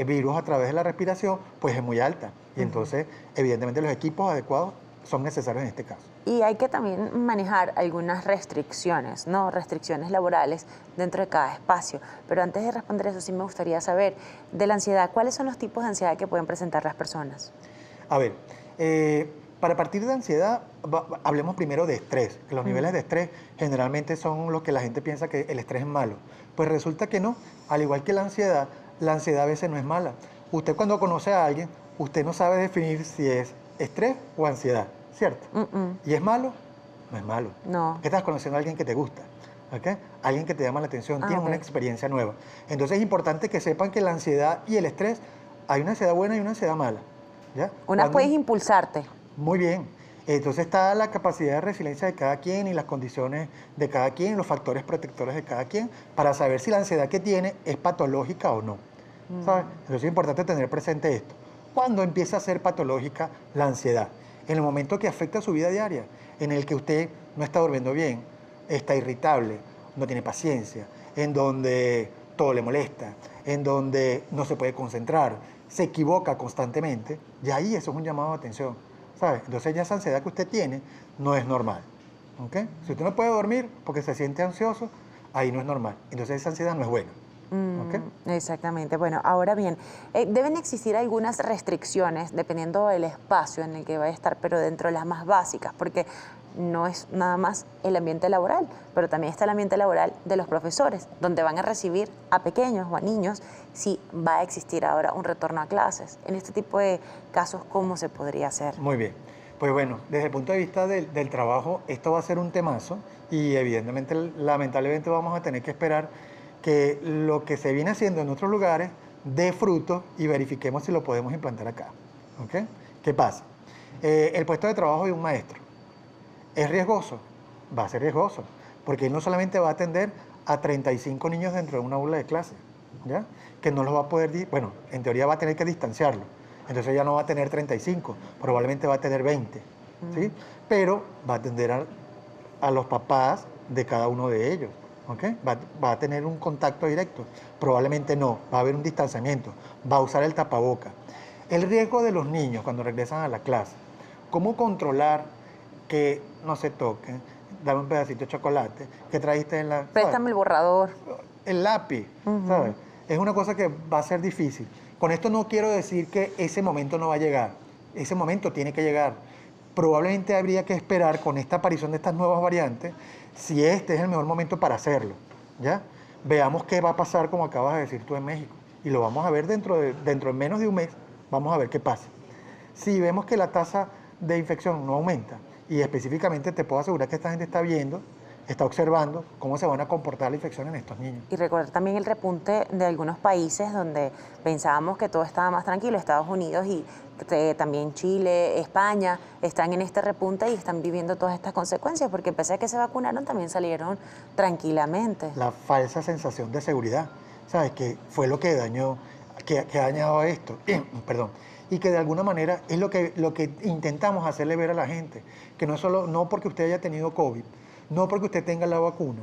virus a través de la respiración, pues es muy alta. Y entonces, evidentemente, los equipos adecuados son necesarios en este caso. Y hay que también manejar algunas restricciones, ¿no? Restricciones laborales dentro de cada espacio. Pero antes de responder eso, sí me gustaría saber de la ansiedad, ¿cuáles son los tipos de ansiedad que pueden presentar las personas? A ver, para partir de ansiedad, hablemos primero de estrés. Que los niveles de estrés generalmente son los que la gente piensa que el estrés es malo. Pues resulta que no. Al igual que la ansiedad a veces no es mala. Usted cuando conoce a alguien, usted no sabe definir si es estrés o ansiedad, ¿cierto? ¿Y es malo? No es malo. No. Que estás conociendo a alguien que te gusta, ¿ok? Alguien que te llama la atención, tienes ok. una experiencia nueva. Entonces es importante que sepan que la ansiedad y el estrés, hay una ansiedad buena y una ansiedad mala, ¿ya? Una Cuando- puedes impulsarte. Muy bien. Entonces está la capacidad de resiliencia de cada quien y las condiciones de cada quien, los factores protectores de cada quien, para saber si la ansiedad que tiene es patológica o no. ¿Sabes? Entonces es importante tener presente esto. ¿Cuándo empieza a ser patológica la ansiedad? En el momento que afecta su vida diaria, en el que usted no está durmiendo bien, está irritable, no tiene paciencia, en donde todo le molesta, en donde no se puede concentrar, se equivoca constantemente, y ahí eso es un llamado de atención, ¿sabes? Entonces ya esa ansiedad que usted tiene no es normal, ¿ok? Si usted no puede dormir porque se siente ansioso, ahí no es normal, entonces esa ansiedad no es buena, ¿ok? Exactamente. Bueno, ahora bien, deben existir algunas restricciones dependiendo del espacio en el que vaya a estar, pero dentro de las más básicas, porque no es nada más el ambiente laboral, pero también está el ambiente laboral de los profesores, donde van a recibir a pequeños o a niños si va a existir ahora un retorno a clases. En este tipo de casos, ¿cómo se podría hacer? Muy bien. Pues bueno, desde el punto de vista del trabajo, esto va a ser un temazo y evidentemente, lamentablemente vamos a tener que esperar que lo que se viene haciendo en otros lugares dé fruto y verifiquemos si lo podemos implantar acá. ¿Ok? ¿Qué pasa? El puesto de trabajo de un maestro es riesgoso, va a ser riesgoso, porque él no solamente va a atender a 35 niños dentro de una aula de clase, ¿ya? Que no los va a poder, bueno, en teoría va a tener que distanciarlo, entonces ya no va a tener 35, probablemente va a tener 20, ¿sí? Pero va a atender a los papás de cada uno de ellos, ¿ok? Va a tener un contacto directo, probablemente no, va a haber un distanciamiento, va a usar el tapaboca. El riesgo de los niños cuando regresan a la clase, ¿cómo controlar que no se toquen? Dame un pedacito de chocolate que trajiste en la... Préstame el borrador. El lápiz, ¿sabes? Es una cosa que va a ser difícil. Con esto no quiero decir que ese momento no va a llegar. Ese momento tiene que llegar. Probablemente habría que esperar con esta aparición de estas nuevas variantes si este es el mejor momento para hacerlo, ¿ya? Veamos qué va a pasar, como acabas de decir tú, en México. Y lo vamos a ver dentro de menos de un mes. Vamos a ver qué pasa. Si vemos que la tasa de infección no aumenta, y específicamente te puedo asegurar que esta gente está viendo, está observando cómo se van a comportar la infección en estos niños. Y recordar también el repunte de algunos países donde pensábamos que todo estaba más tranquilo, Estados Unidos y también Chile, España, están en este repunte y están viviendo todas estas consecuencias, porque pese a que se vacunaron, también salieron tranquilamente. La falsa sensación de seguridad, ¿sabes? Que fue lo que dañó, que ha dañado a esto, perdón, y que de alguna manera es lo que intentamos hacerle ver a la gente, que no solo, no porque usted haya tenido COVID, no porque usted tenga la vacuna,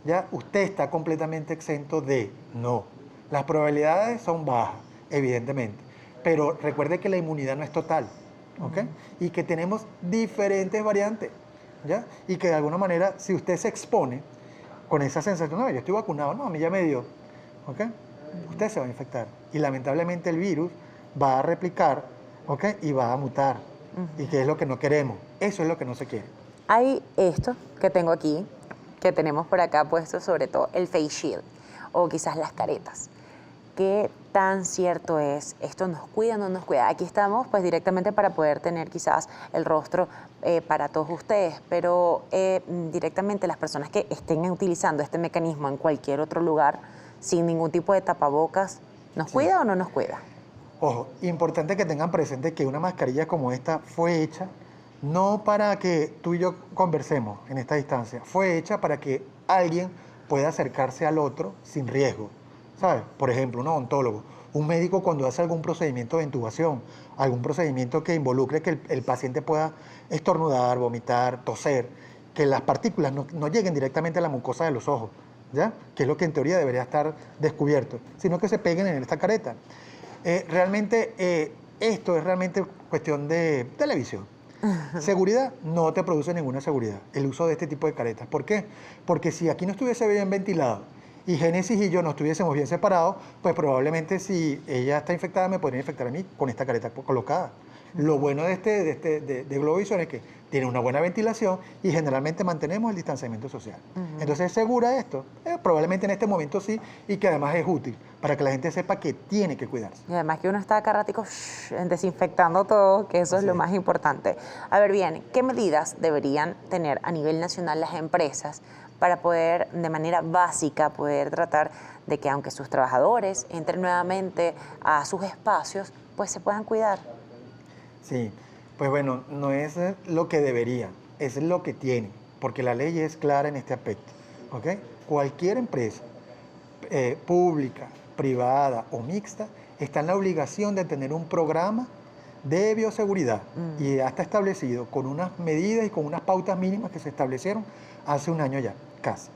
ya usted está completamente exento de, no. Las probabilidades son bajas, evidentemente, pero recuerde que la inmunidad no es total, ¿ok? Y que tenemos diferentes variantes, ¿ya? Y que de alguna manera, si usted se expone con esa sensación, no, yo estoy vacunado, no, a mí ya me dio, ¿ok? Usted se va a infectar y lamentablemente el virus va a replicar, ¿ok? Y va a mutar, y que es lo que no queremos, eso es lo que no se quiere. Hay esto que tengo aquí, que tenemos por acá puesto, sobre todo el face shield o quizás las caretas. ¿Qué tan cierto es? ¿Esto nos cuida o no nos cuida? Aquí estamos pues directamente para poder tener quizás el rostro para todos ustedes, pero directamente las personas que estén utilizando este mecanismo en cualquier otro lugar sin ningún tipo de tapabocas, ¿nos cuida o no nos cuida? Ojo, importante que tengan presente que una mascarilla como esta fue hecha no para que tú y yo conversemos en esta distancia, fue hecha para que alguien pueda acercarse al otro sin riesgo, ¿sabes? Por ejemplo, un odontólogo, un médico cuando hace algún procedimiento de intubación, algún procedimiento que involucre que el paciente pueda estornudar, vomitar, toser, que las partículas no lleguen directamente a la mucosa de los ojos, ¿ya? Que es lo que en teoría debería estar descubierto, sino que se peguen en esta careta. Realmente esto es realmente cuestión de televisión. Seguridad no te produce ninguna seguridad el uso de este tipo de caretas. ¿Por qué? Porque si aquí no estuviese bien ventilado y Génesis y yo no estuviésemos bien separados, pues probablemente si ella está infectada me podría infectar a mí con esta careta colocada. Lo bueno de Globovisual es que tiene una buena ventilación y generalmente mantenemos el distanciamiento social. Entonces, ¿es segura esto? Probablemente en este momento sí, y que además es útil para que la gente sepa que tiene que cuidarse. Y además que uno está acá ratico desinfectando todo, que eso es lo más importante. A ver, bien, ¿qué medidas deberían tener a nivel nacional las empresas para poder, de manera básica, poder tratar de que aunque sus trabajadores entren nuevamente a sus espacios, pues se puedan cuidar? Sí, pues bueno, no es lo que debería, es lo que tiene, porque la ley es clara en este aspecto. ¿Ok? Cualquier empresa pública, privada o mixta está en la obligación de tener un programa de bioseguridad y ya está establecido con unas medidas y con unas pautas mínimas que se establecieron hace un año ya, casi.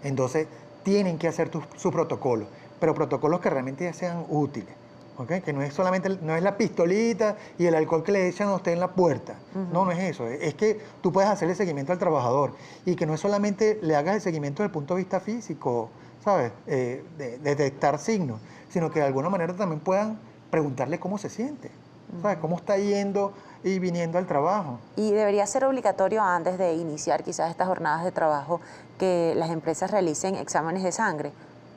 Entonces, tienen que hacer su protocolo, pero protocolos que realmente sean útiles. ¿Okay? Que no es solamente, no es la pistolita y el alcohol que le echan a usted en la puerta. No, no es eso. Es que tú puedes hacerle seguimiento al trabajador y que no es solamente le hagas el seguimiento desde el punto de vista físico, ¿sabes? De detectar signos, sino que de alguna manera también puedan preguntarle cómo se siente, ¿sabes? Cómo está yendo y viniendo al trabajo. Y debería ser obligatorio antes de iniciar quizás estas jornadas de trabajo que las empresas realicen exámenes de sangre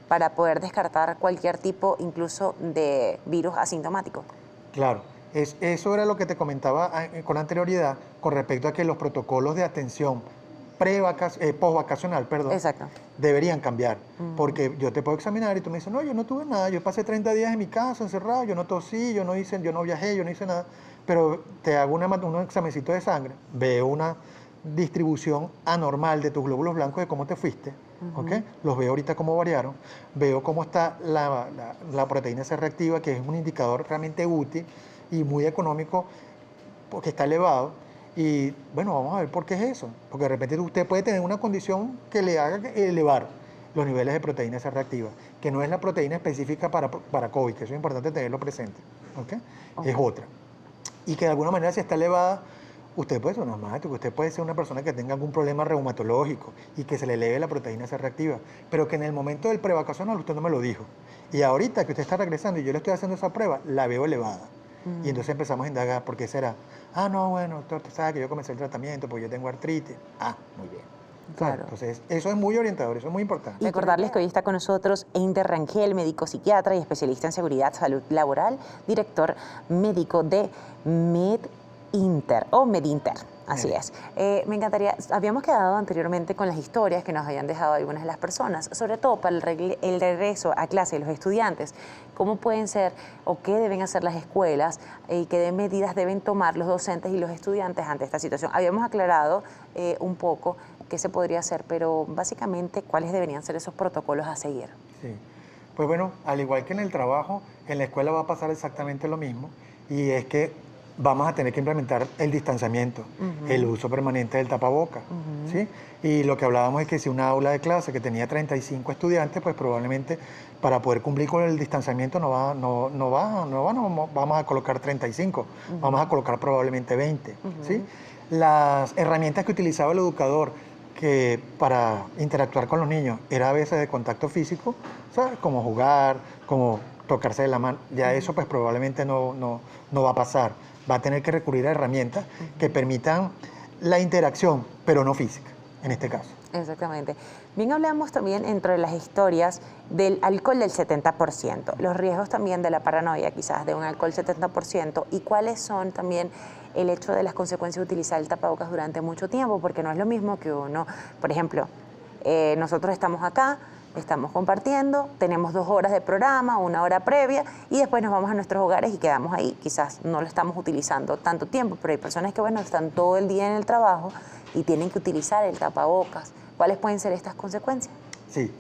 para poder descartar cualquier tipo, incluso de virus asintomático. Claro, eso era lo que te comentaba con anterioridad con respecto a que los protocolos de atención postvacacional, perdón, Exacto. deberían cambiar. Porque yo te puedo examinar y tú me dices, no, yo no tuve nada, yo pasé 30 días en mi casa encerrado, yo no tosí, yo no viajé, yo no hice nada, pero te hago un examencito de sangre, veo una distribución anormal de tus glóbulos blancos de cómo te fuiste, ¿ok? Los veo ahorita cómo variaron, veo cómo está la proteína C reactiva, que es un indicador realmente útil y muy económico, porque está elevado, y bueno, vamos a ver por qué es eso, porque de repente usted puede tener una condición que le haga elevar los niveles de proteína C reactiva, que no es la proteína específica para COVID, que eso es importante tenerlo presente, ¿ok? Es otra, y que de alguna manera si está elevada, usted puede ser un asmático, usted puede ser una persona que tenga algún problema reumatológico y que se le eleve la proteína C reactiva, pero que en el momento del prevacacional usted no me lo dijo. Y ahorita que usted está regresando y yo le estoy haciendo esa prueba, la veo elevada. Y entonces empezamos a indagar, ¿por qué será? Ah, no, bueno, doctor, usted sabe que yo comencé el tratamiento porque yo tengo artritis. Ah, muy bien. Claro. Entonces, eso es muy orientador, eso es muy importante. Recordarles que hoy está con nosotros Einder Rangel, médico psiquiatra y especialista en seguridad, salud laboral, director médico de MedInter o MedInter. Así es. Me encantaría, habíamos quedado anteriormente con las historias que nos habían dejado algunas de las personas, sobre todo para el regreso a clase de los estudiantes. ¿Cómo pueden ser o qué deben hacer las escuelas y qué medidas deben tomar los docentes y los estudiantes ante esta situación? Habíamos aclarado un poco qué se podría hacer, pero básicamente, ¿cuáles deberían ser esos protocolos a seguir? Sí. Pues bueno, al igual que en el trabajo, en la escuela va a pasar exactamente lo mismo, y es que vamos a tener que implementar el distanciamiento, el uso permanente del tapaboca, ¿sí? Y lo que hablábamos es que si una aula de clase que tenía 35 estudiantes, pues probablemente para poder cumplir con el distanciamiento no vamos a colocar 35, vamos a colocar probablemente 20, ¿sí? Las herramientas que utilizaba el educador que para interactuar con los niños era a veces de contacto físico, ¿sabes? Como jugar, como tocarse de la mano, ya eso pues probablemente no va a pasar. Va a tener que recurrir a herramientas que permitan la interacción, pero no física, en este caso. Exactamente. Bien, hablamos también entre las historias del alcohol del 70%, los riesgos también de la paranoia quizás de un alcohol 70% y cuáles son también el hecho de las consecuencias de utilizar el tapabocas durante mucho tiempo, porque no es lo mismo que uno, por ejemplo, nosotros estamos acá, estamos compartiendo, tenemos 2 horas de programa, 1 hora previa y después nos vamos a nuestros hogares y quedamos ahí. Quizás no lo estamos utilizando tanto tiempo, pero hay personas que, bueno, están todo el día en el trabajo y tienen que utilizar el tapabocas. ¿Cuáles pueden ser estas consecuencias? Sí,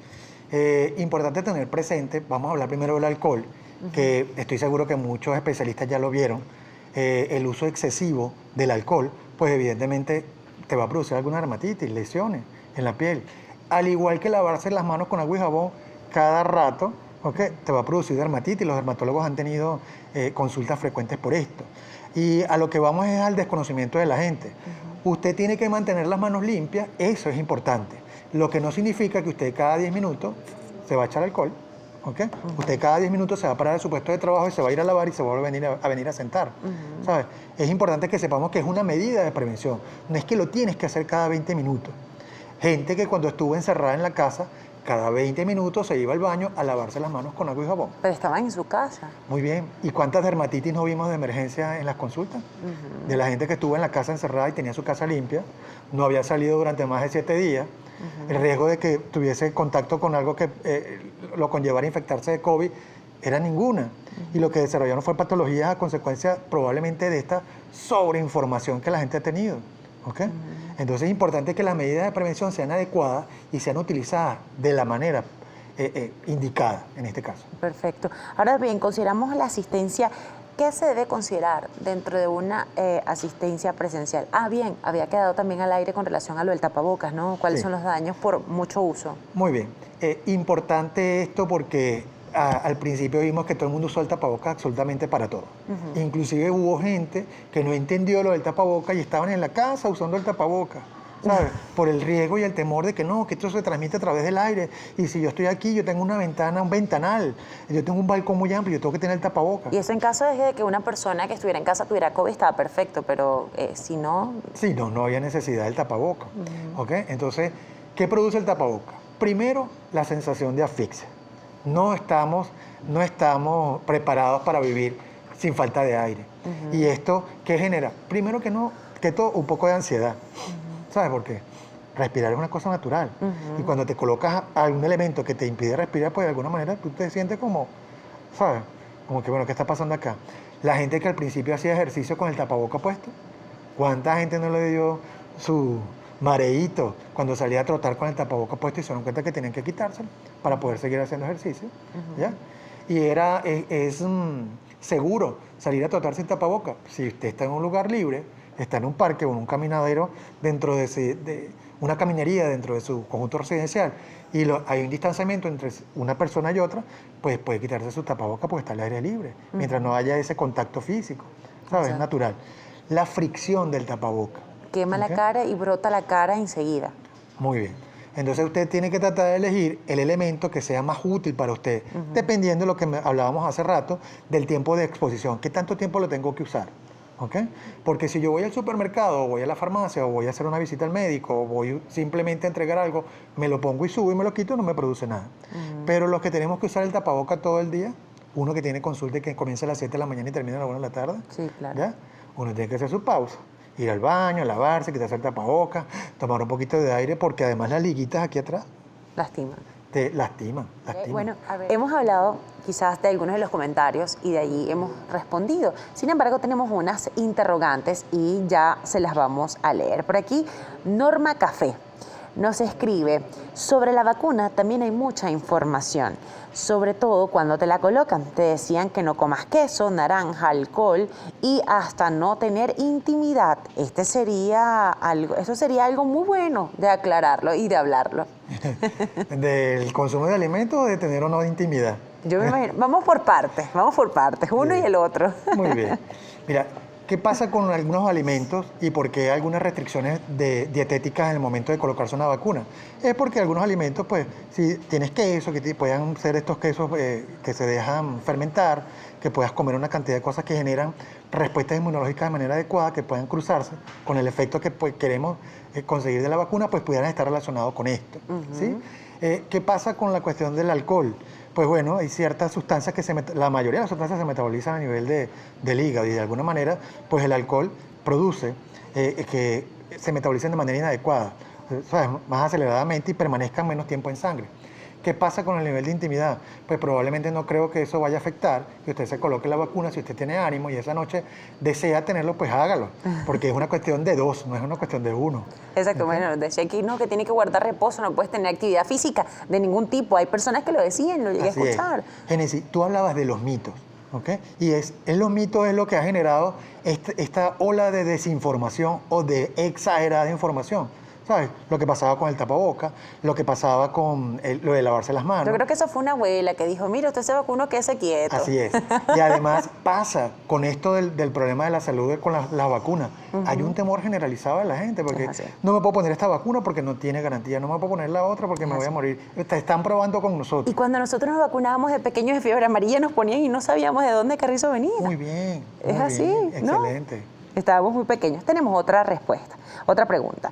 importante tener presente, vamos a hablar primero del alcohol, que estoy seguro que muchos especialistas ya lo vieron. El uso excesivo del alcohol, pues evidentemente te va a producir alguna dermatitis, lesiones en la piel. Al igual que lavarse las manos con agua y jabón cada rato, ¿ok? Te va a producir dermatitis. Los dermatólogos han tenido consultas frecuentes por esto. Y a lo que vamos es al desconocimiento de la gente. Usted tiene que mantener las manos limpias, eso es importante. Lo que no significa que usted cada 10 minutos se va a echar alcohol, ¿ok? Usted cada 10 minutos se va a parar de su puesto de trabajo y se va a ir a lavar y se va a venir a sentar, ¿sabes? Es importante que sepamos que es una medida de prevención. No es que lo tienes que hacer cada 20 minutos. Gente que cuando estuvo encerrada en la casa, cada 20 minutos se iba al baño a lavarse las manos con agua y jabón. Pero estaban en su casa. Muy bien. ¿Y cuántas dermatitis no vimos de emergencia en las consultas? De la gente que estuvo en la casa encerrada y tenía su casa limpia, no había salido durante más de 7 días, el riesgo de que tuviese contacto con algo que lo conllevara a infectarse de COVID era ninguna. Y lo que desarrollaron fue patologías a consecuencia probablemente de esta sobreinformación que la gente ha tenido. ¿Ok? Entonces es importante que las medidas de prevención sean adecuadas y sean utilizadas de la manera indicada en este caso. Perfecto. Ahora bien, consideramos la asistencia. ¿Qué se debe considerar dentro de una asistencia presencial? Bien, había quedado también al aire con relación a lo del tapabocas, ¿no? ¿Cuáles son los daños por mucho uso? Muy bien. Importante esto porque al principio vimos que todo el mundo usó el tapabocas absolutamente para todo. Inclusive hubo gente que no entendió lo del tapabocas y estaban en la casa usando el tapabocas, ¿sabes? Por el riesgo y el temor de que no, que esto se transmite a través del aire. Y si yo estoy aquí, yo tengo una ventana, un ventanal, yo tengo un balcón muy amplio, yo tengo que tener el tapabocas. Y eso en caso de que una persona que estuviera en casa tuviera COVID estaba perfecto, pero si no... Sí, no había necesidad del tapabocas. ¿Ok? Entonces, ¿qué produce el tapabocas? Primero, la sensación de asfixia. No estamos preparados para vivir sin falta de aire. ¿Y esto qué genera? Primero que todo, un poco de ansiedad. ¿Sabes por qué? Respirar es una cosa natural. Y cuando te colocas algún elemento que te impide respirar, pues de alguna manera tú te sientes como, ¿sabes? Como que, bueno, ¿qué está pasando acá? La gente que al principio hacía ejercicio con el tapaboca puesto, ¿cuánta gente no le dio su mareíto cuando salía a trotar con el tapaboca puesto y se dieron cuenta que tenían que quitárselo para poder seguir haciendo ejercicio? ¿Ya? Y es seguro salir a trotar sin tapaboca. Si usted está en un lugar libre, está en un parque o en un caminadero dentro de una caminería dentro de su conjunto residencial y hay un distanciamiento entre una persona y otra, pues puede quitarse su tapaboca porque está al aire libre, mientras no haya ese contacto físico, ¿sabes? Es natural. La fricción del tapaboca. Quema la cara y brota la cara enseguida. Muy bien. Entonces usted tiene que tratar de elegir el elemento que sea más útil para usted, dependiendo de lo que hablábamos hace rato, del tiempo de exposición. ¿Qué tanto tiempo lo tengo que usar? ¿Okay? Porque si yo voy al supermercado, o voy a la farmacia, o voy a hacer una visita al médico, o voy simplemente a entregar algo, me lo pongo y subo y me lo quito, no me produce nada. Pero los que tenemos que usar el tapaboca todo el día, uno que tiene consulta y que comienza a las 7 de la mañana y termina a las 1 de la tarde, sí, claro. ¿ya? Uno tiene que hacer su pausa, ir al baño, lavarse, quitarse el tapaboca, tomar un poquito de aire, porque además las liguitas aquí atrás lastiman. Te lastiman. Bueno, hemos hablado quizás de algunos de los comentarios y de allí hemos respondido. Sin embargo, tenemos unas interrogantes y ya se las vamos a leer. Por aquí, Norma Café nos escribe, sobre la vacuna también hay mucha información, sobre todo cuando te la colocan. Te decían que no comas queso, naranja, alcohol y hasta no tener intimidad. Eso sería algo muy bueno de aclararlo y de hablarlo. ¿Del consumo de alimentos o de tener o no intimidad? Yo me imagino, vamos por partes, uno y el otro. Muy bien. Mira, ¿qué pasa con algunos alimentos y por qué hay algunas restricciones dietéticas en el momento de colocarse una vacuna? Es porque algunos alimentos, pues, si tienes queso, que puedan ser estos quesos que se dejan fermentar, que puedas comer una cantidad de cosas que generan respuestas inmunológicas de manera adecuada, que puedan cruzarse con el efecto que queremos conseguir de la vacuna, pues pudieran estar relacionados con esto. ¿Sí? ¿Qué pasa con la cuestión del alcohol? Pues bueno, hay ciertas sustancias la mayoría de las sustancias se metabolizan a nivel del hígado y de alguna manera, pues el alcohol produce que se metabolicen de manera inadecuada, ¿sabes? Más aceleradamente y permanezcan menos tiempo en sangre. ¿Qué pasa con el nivel de intimidad? Pues probablemente no creo que eso vaya a afectar que usted se coloque la vacuna si usted tiene ánimo y esa noche desea tenerlo, pues hágalo, porque es una cuestión de dos, no es una cuestión de uno. Exacto, bueno, decía aquí no, que tiene que guardar reposo, no puedes tener actividad física de ningún tipo. Hay personas que lo decían, lo llegué a escuchar. Génesis, tú hablabas de los mitos, ¿ok? Y los mitos es lo que ha generado esta ola de desinformación o de exagerada información. ¿sabes? Lo que pasaba con el tapaboca, lo que pasaba con lo de lavarse las manos. Yo creo que eso fue una abuela que dijo, mira, usted se vacunó, quédese quieto. Así es. Y además pasa con esto del problema de la salud con las vacunas. Hay un temor generalizado de la gente porque no me puedo poner esta vacuna porque no tiene garantía, no me puedo poner la otra porque me voy a morir. Están probando con nosotros. Y cuando nosotros nos vacunábamos de pequeños de fiebre amarilla nos ponían y no sabíamos de dónde carrizo venía. Muy bien. Es así, ¿no? Excelente. Estábamos muy pequeños. Tenemos otra respuesta, otra pregunta.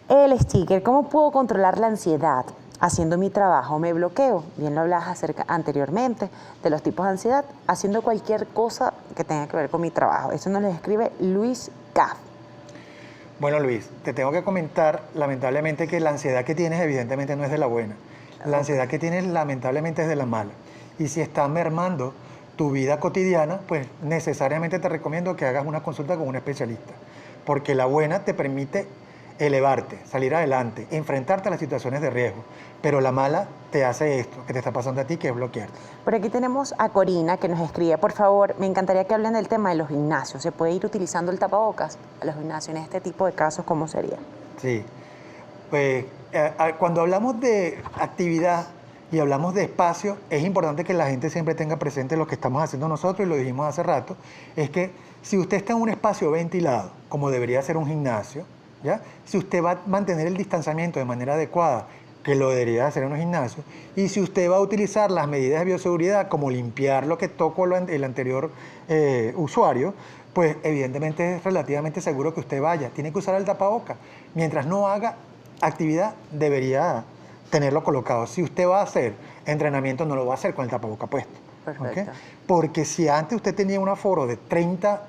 El sticker, ¿cómo puedo controlar la ansiedad? Haciendo mi trabajo me bloqueo. Bien lo hablabas acerca anteriormente de los tipos de ansiedad, haciendo cualquier cosa que tenga que ver con mi trabajo. Eso nos lo escribe Luis K. Bueno, Luis, te tengo que comentar, lamentablemente, que la ansiedad que tienes evidentemente no es de la buena. La ansiedad que tienes lamentablemente es de la mala. Y si está mermando tu vida cotidiana, pues necesariamente te recomiendo que hagas una consulta con un especialista. Porque la buena te permite elevarte, salir adelante, enfrentarte a las situaciones de riesgo. Pero la mala te hace esto que te está pasando a ti, que es bloquearte. Por aquí tenemos a Corina que nos escribe, por favor, me encantaría que hablen del tema de los gimnasios. ¿Se puede ir utilizando el tapabocas a los gimnasios en este tipo de casos? ¿Cómo sería? Sí. Pues cuando hablamos de actividad y hablamos de espacio, es importante que la gente siempre tenga presente lo que estamos haciendo nosotros, y lo dijimos hace rato, es que si usted está en un espacio ventilado, como debería ser un gimnasio, ¿ya? Si usted va a mantener el distanciamiento de manera adecuada, que lo debería hacer en un gimnasio, y si usted va a utilizar las medidas de bioseguridad, como limpiar lo que tocó el anterior usuario, pues evidentemente es relativamente seguro que usted vaya. Tiene que usar el tapaboca. Mientras no haga actividad, debería tenerlo colocado. Si usted va a hacer entrenamiento, no lo va a hacer con el tapaboca puesto. Perfecto. ¿Okay? Porque si antes usted tenía un aforo de 30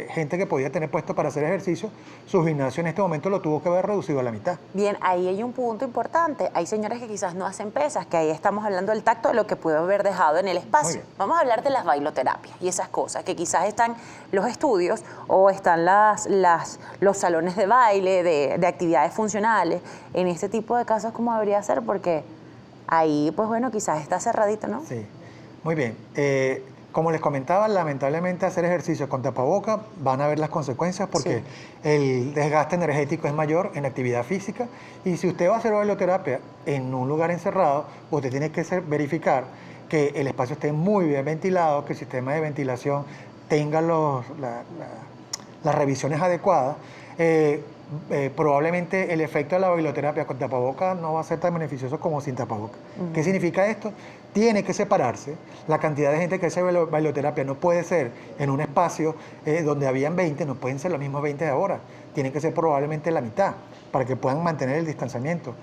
gente que podía tener puesto para hacer ejercicio, su gimnasio en este momento lo tuvo que haber reducido a la mitad. Bien, ahí hay un punto importante. Hay señores que quizás no hacen pesas, que ahí estamos hablando del tacto de lo que pudo haber dejado en el espacio. Vamos a hablar de las bailoterapias y esas cosas, que quizás están los estudios o están los salones de baile, de actividades funcionales. En este tipo de casos, ¿cómo debería ser? Porque ahí, pues bueno, quizás está cerradito, ¿no? Sí. Muy bien. Como les comentaba, lamentablemente hacer ejercicio con tapaboca van a ver las consecuencias porque el desgaste energético es mayor en actividad física, y si usted va a hacer bailoterapia en un lugar encerrado, usted tiene que verificar que el espacio esté muy bien ventilado, que el sistema de ventilación tenga las revisiones adecuadas. Probablemente el efecto de la bailoterapia con tapaboca no va a ser tan beneficioso como sin tapaboca. ¿Qué significa esto? Tiene que separarse. La cantidad de gente que hace bailoterapia no puede ser en un espacio donde habían 20, no pueden ser los mismos 20 de ahora. Tienen que ser probablemente la mitad para que puedan mantener el distanciamiento.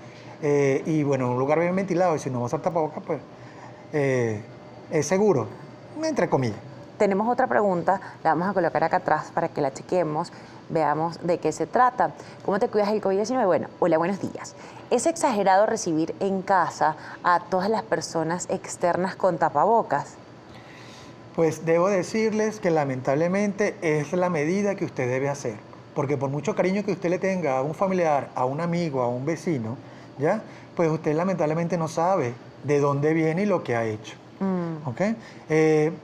Y bueno, en un lugar bien ventilado, y si no va a usar tapaboca, pues es seguro, entre comillas. Tenemos otra pregunta, la vamos a colocar acá atrás para que la chequemos, veamos de qué se trata. ¿Cómo te cuidas del COVID-19? Bueno, hola, buenos días. ¿Es exagerado recibir en casa a todas las personas externas con tapabocas? Pues debo decirles que lamentablemente es la medida que usted debe hacer, porque por mucho cariño que usted le tenga a un familiar, a un amigo, a un vecino, ¿ya? Pues usted lamentablemente no sabe de dónde viene y lo que ha hecho. ¿Okay?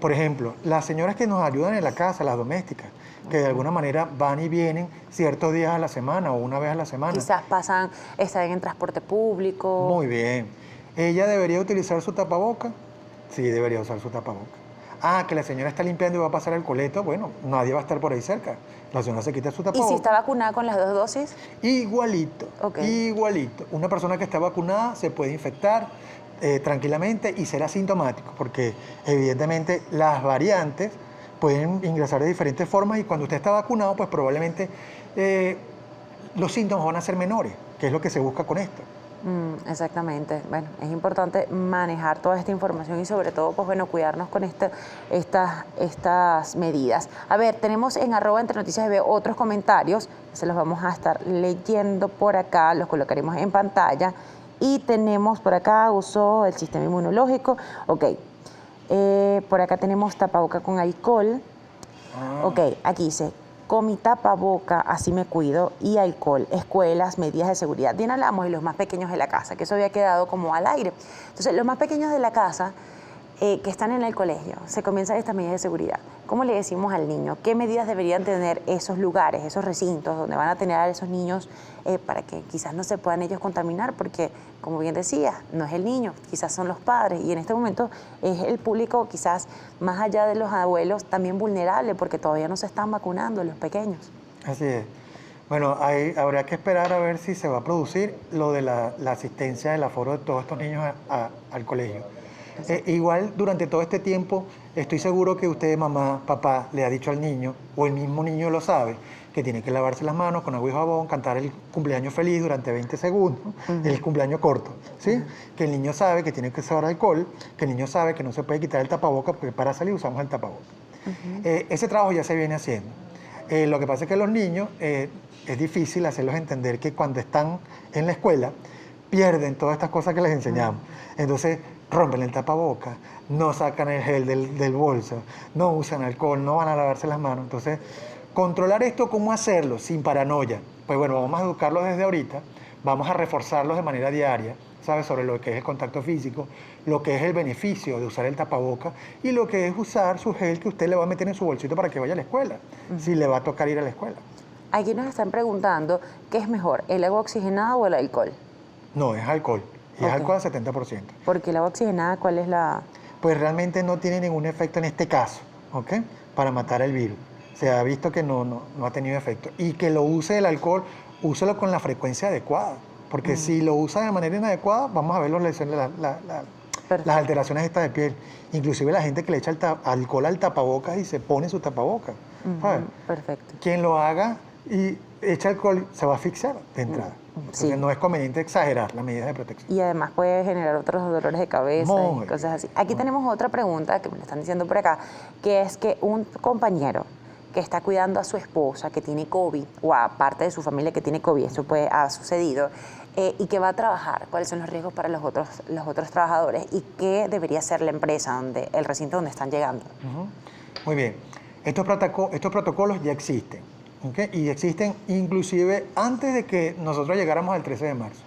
Por ejemplo, las señoras que nos ayudan en la casa, las domésticas, que de alguna manera van y vienen ciertos días a la semana o una vez a la semana. Quizás están en transporte público. Muy bien. ¿Ella debería utilizar su tapaboca? Sí, debería usar su tapaboca. Ah, que la señora está limpiando y va a pasar el coleto. Bueno, nadie va a estar por ahí cerca. La señora se quita su tapaboca. ¿Y si está vacunada con las 2 dosis? Igualito, igualito. Una persona que está vacunada se puede infectar tranquilamente y ser asintomático, porque evidentemente las variantes pueden ingresar de diferentes formas, y cuando usted está vacunado, pues probablemente los síntomas van a ser menores, que es lo que se busca con esto. Exactamente. Bueno, es importante manejar toda esta información y sobre todo, pues bueno, cuidarnos con estas medidas. A ver, tenemos en @entrenoticias otros comentarios, se los vamos a estar leyendo por acá, los colocaremos en pantalla. Y tenemos por acá uso del sistema inmunológico. Ok. Por acá tenemos tapaboca con alcohol. Ok, aquí dice, con mi tapaboca, así me cuido, y alcohol, escuelas, medidas de seguridad. Bien hablamos de los más pequeños de la casa, que eso había quedado como al aire. Entonces, los más pequeños de la casa, que están en el colegio, se comienzan estas medidas de seguridad. ¿Cómo le decimos al niño? ¿Qué medidas deberían tener esos lugares, esos recintos donde van a tener a esos niños para que quizás no se puedan ellos contaminar? Porque, como bien decía, no es el niño, quizás son los padres. Y en este momento es el público, quizás más allá de los abuelos, también vulnerable porque todavía no se están vacunando los pequeños. Así es. Bueno, habrá que esperar a ver si se va a producir lo de la asistencia del aforo de todos estos niños al colegio. Igual, durante todo este tiempo, estoy seguro que usted, mamá, papá, le ha dicho al niño, o el mismo niño lo sabe, que tiene que lavarse las manos con agua y jabón, cantar el cumpleaños feliz durante 20 segundos, el cumpleaños corto, ¿sí? Que el niño sabe que tiene que usar alcohol, que el niño sabe que no se puede quitar el tapabocas, porque para salir usamos el tapabocas. Ese trabajo ya se viene haciendo. Lo que pasa es que los niños es difícil hacerlos entender que cuando están en la escuela pierden todas estas cosas que les enseñamos. Entonces rompen el tapaboca, no sacan el gel del bolso, no usan alcohol, no van a lavarse las manos. Entonces, controlar esto, ¿cómo hacerlo sin paranoia? Pues bueno, vamos a educarlos desde ahorita, vamos a reforzarlos de manera diaria, ¿sabes? Sobre lo que es el contacto físico, lo que es el beneficio de usar el tapaboca y lo que es usar su gel que usted le va a meter en su bolsito para que vaya a la escuela, si le va a tocar ir a la escuela. Aquí nos están preguntando, ¿qué es mejor, el agua oxigenada o el alcohol? No, es alcohol. Y es alcohol al 70%. Porque el agua oxigenada, ¿cuál es la...? Pues realmente no tiene ningún efecto en este caso, ¿ok? Para matar el virus. Se ha visto que no ha tenido efecto. Y que lo use el alcohol, úselo con la frecuencia adecuada. Porque si lo usa de manera inadecuada, vamos a ver las alteraciones estas de piel. Inclusive la gente que le echa alcohol al tapabocas y se pone su tapabocas. ¿Sabes? Perfecto. Quien lo haga y echa alcohol se va a asfixiar de entrada. Entonces no es conveniente exagerar las medidas de protección. Y además puede generar otros dolores de cabeza y cosas así. Aquí tenemos otra pregunta que me están diciendo por acá, que es que un compañero que está cuidando a su esposa que tiene COVID, o a parte de su familia que tiene COVID, eso ha sucedido, y que va a trabajar, cuáles son los riesgos para los otros trabajadores y qué debería hacer la empresa, el recinto donde están llegando. Muy bien, estos protocolos ya existen. ¿Okay? Y existen inclusive antes de que nosotros llegáramos al 13 de marzo.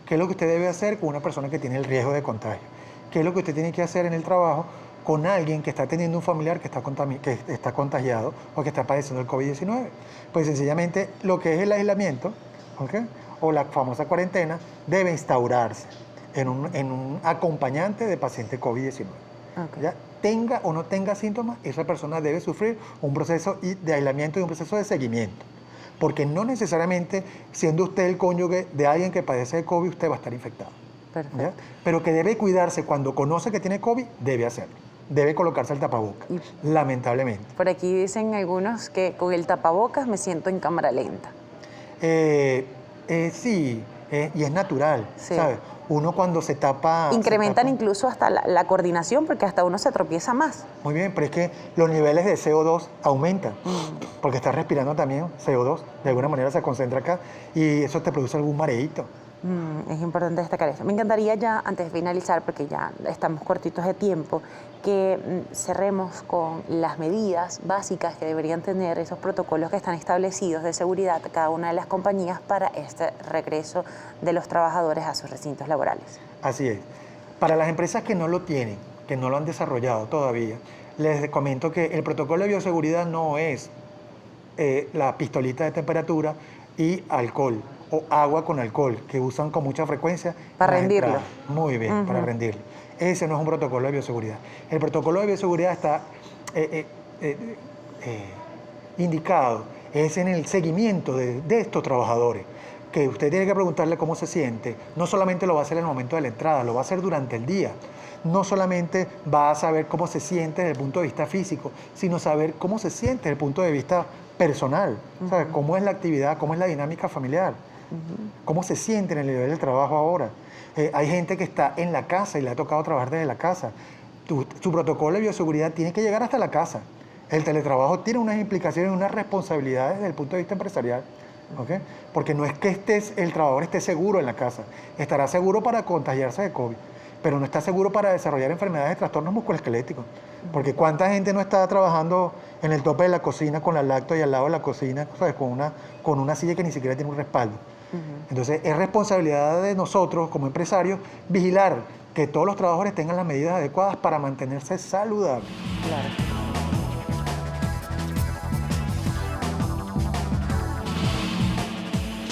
¿Qué es lo que usted debe hacer con una persona que tiene el riesgo de contagio? ¿Qué es lo que usted tiene que hacer en el trabajo con alguien que está teniendo un familiar que está contagiado o que está padeciendo el COVID-19? Pues sencillamente lo que es el aislamiento, ¿okay? O la famosa cuarentena debe instaurarse en un acompañante de paciente COVID-19. Okay. ¿Ya? Tenga o no tenga síntomas, esa persona debe sufrir un proceso de aislamiento y un proceso de seguimiento. Porque no necesariamente, siendo usted el cónyuge de alguien que padece de COVID, usted va a estar infectado. Perfecto. ¿Ya? Pero que debe cuidarse cuando conoce que tiene COVID, debe hacerlo. Debe colocarse el tapabocas, lamentablemente. Por aquí dicen algunos que con el tapabocas me siento en cámara lenta. Sí, y es natural, sí. ¿sabes? Uno cuando se tapa... Incrementan incluso hasta la coordinación porque hasta uno se tropieza más. Muy bien, pero es que los niveles de CO2 aumentan porque estás respirando también CO2, de alguna manera se concentra acá y eso te produce algún mareíto. Es importante destacar eso. Me encantaría ya, antes de finalizar, porque ya estamos cortitos de tiempo, que cerremos con las medidas básicas que deberían tener esos protocolos que están establecidos de seguridad de cada una de las compañías para este regreso de los trabajadores a sus recintos laborales. Así es. Para las empresas que no lo tienen, que no lo han desarrollado todavía, les comento que el protocolo de bioseguridad no es la pistolita de temperatura y alcohol o agua con alcohol, que usan con mucha frecuencia. Para rendirlo. Muy bien, para rendirlo. Ese no es un protocolo de bioseguridad. El protocolo de bioseguridad está indicado, es en el seguimiento de estos trabajadores, que usted tiene que preguntarle cómo se siente. No solamente lo va a hacer en el momento de la entrada, lo va a hacer durante el día. No solamente va a saber cómo se siente desde el punto de vista físico, sino saber cómo se siente desde el punto de vista personal. ¿Sabes? Cómo es la actividad, cómo es la dinámica familiar. ¿Cómo se siente en el nivel del trabajo ahora? Hay gente que está en la casa y le ha tocado trabajar desde la casa. Tu protocolo de bioseguridad tiene que llegar hasta la casa. El teletrabajo tiene unas implicaciones, unas responsabilidades desde el punto de vista empresarial. ¿Okay? Porque no es que el trabajador esté seguro en la casa. Estará seguro para contagiarse de COVID, pero no está seguro para desarrollar enfermedades de trastornos musculoesqueléticos. Porque cuánta gente no está trabajando en el tope de la cocina con la lacto y al lado de la cocina, ¿sabes? Con una silla que ni siquiera tiene un respaldo. Entonces, es responsabilidad de nosotros como empresarios vigilar que todos los trabajadores tengan las medidas adecuadas para mantenerse saludables. Claro.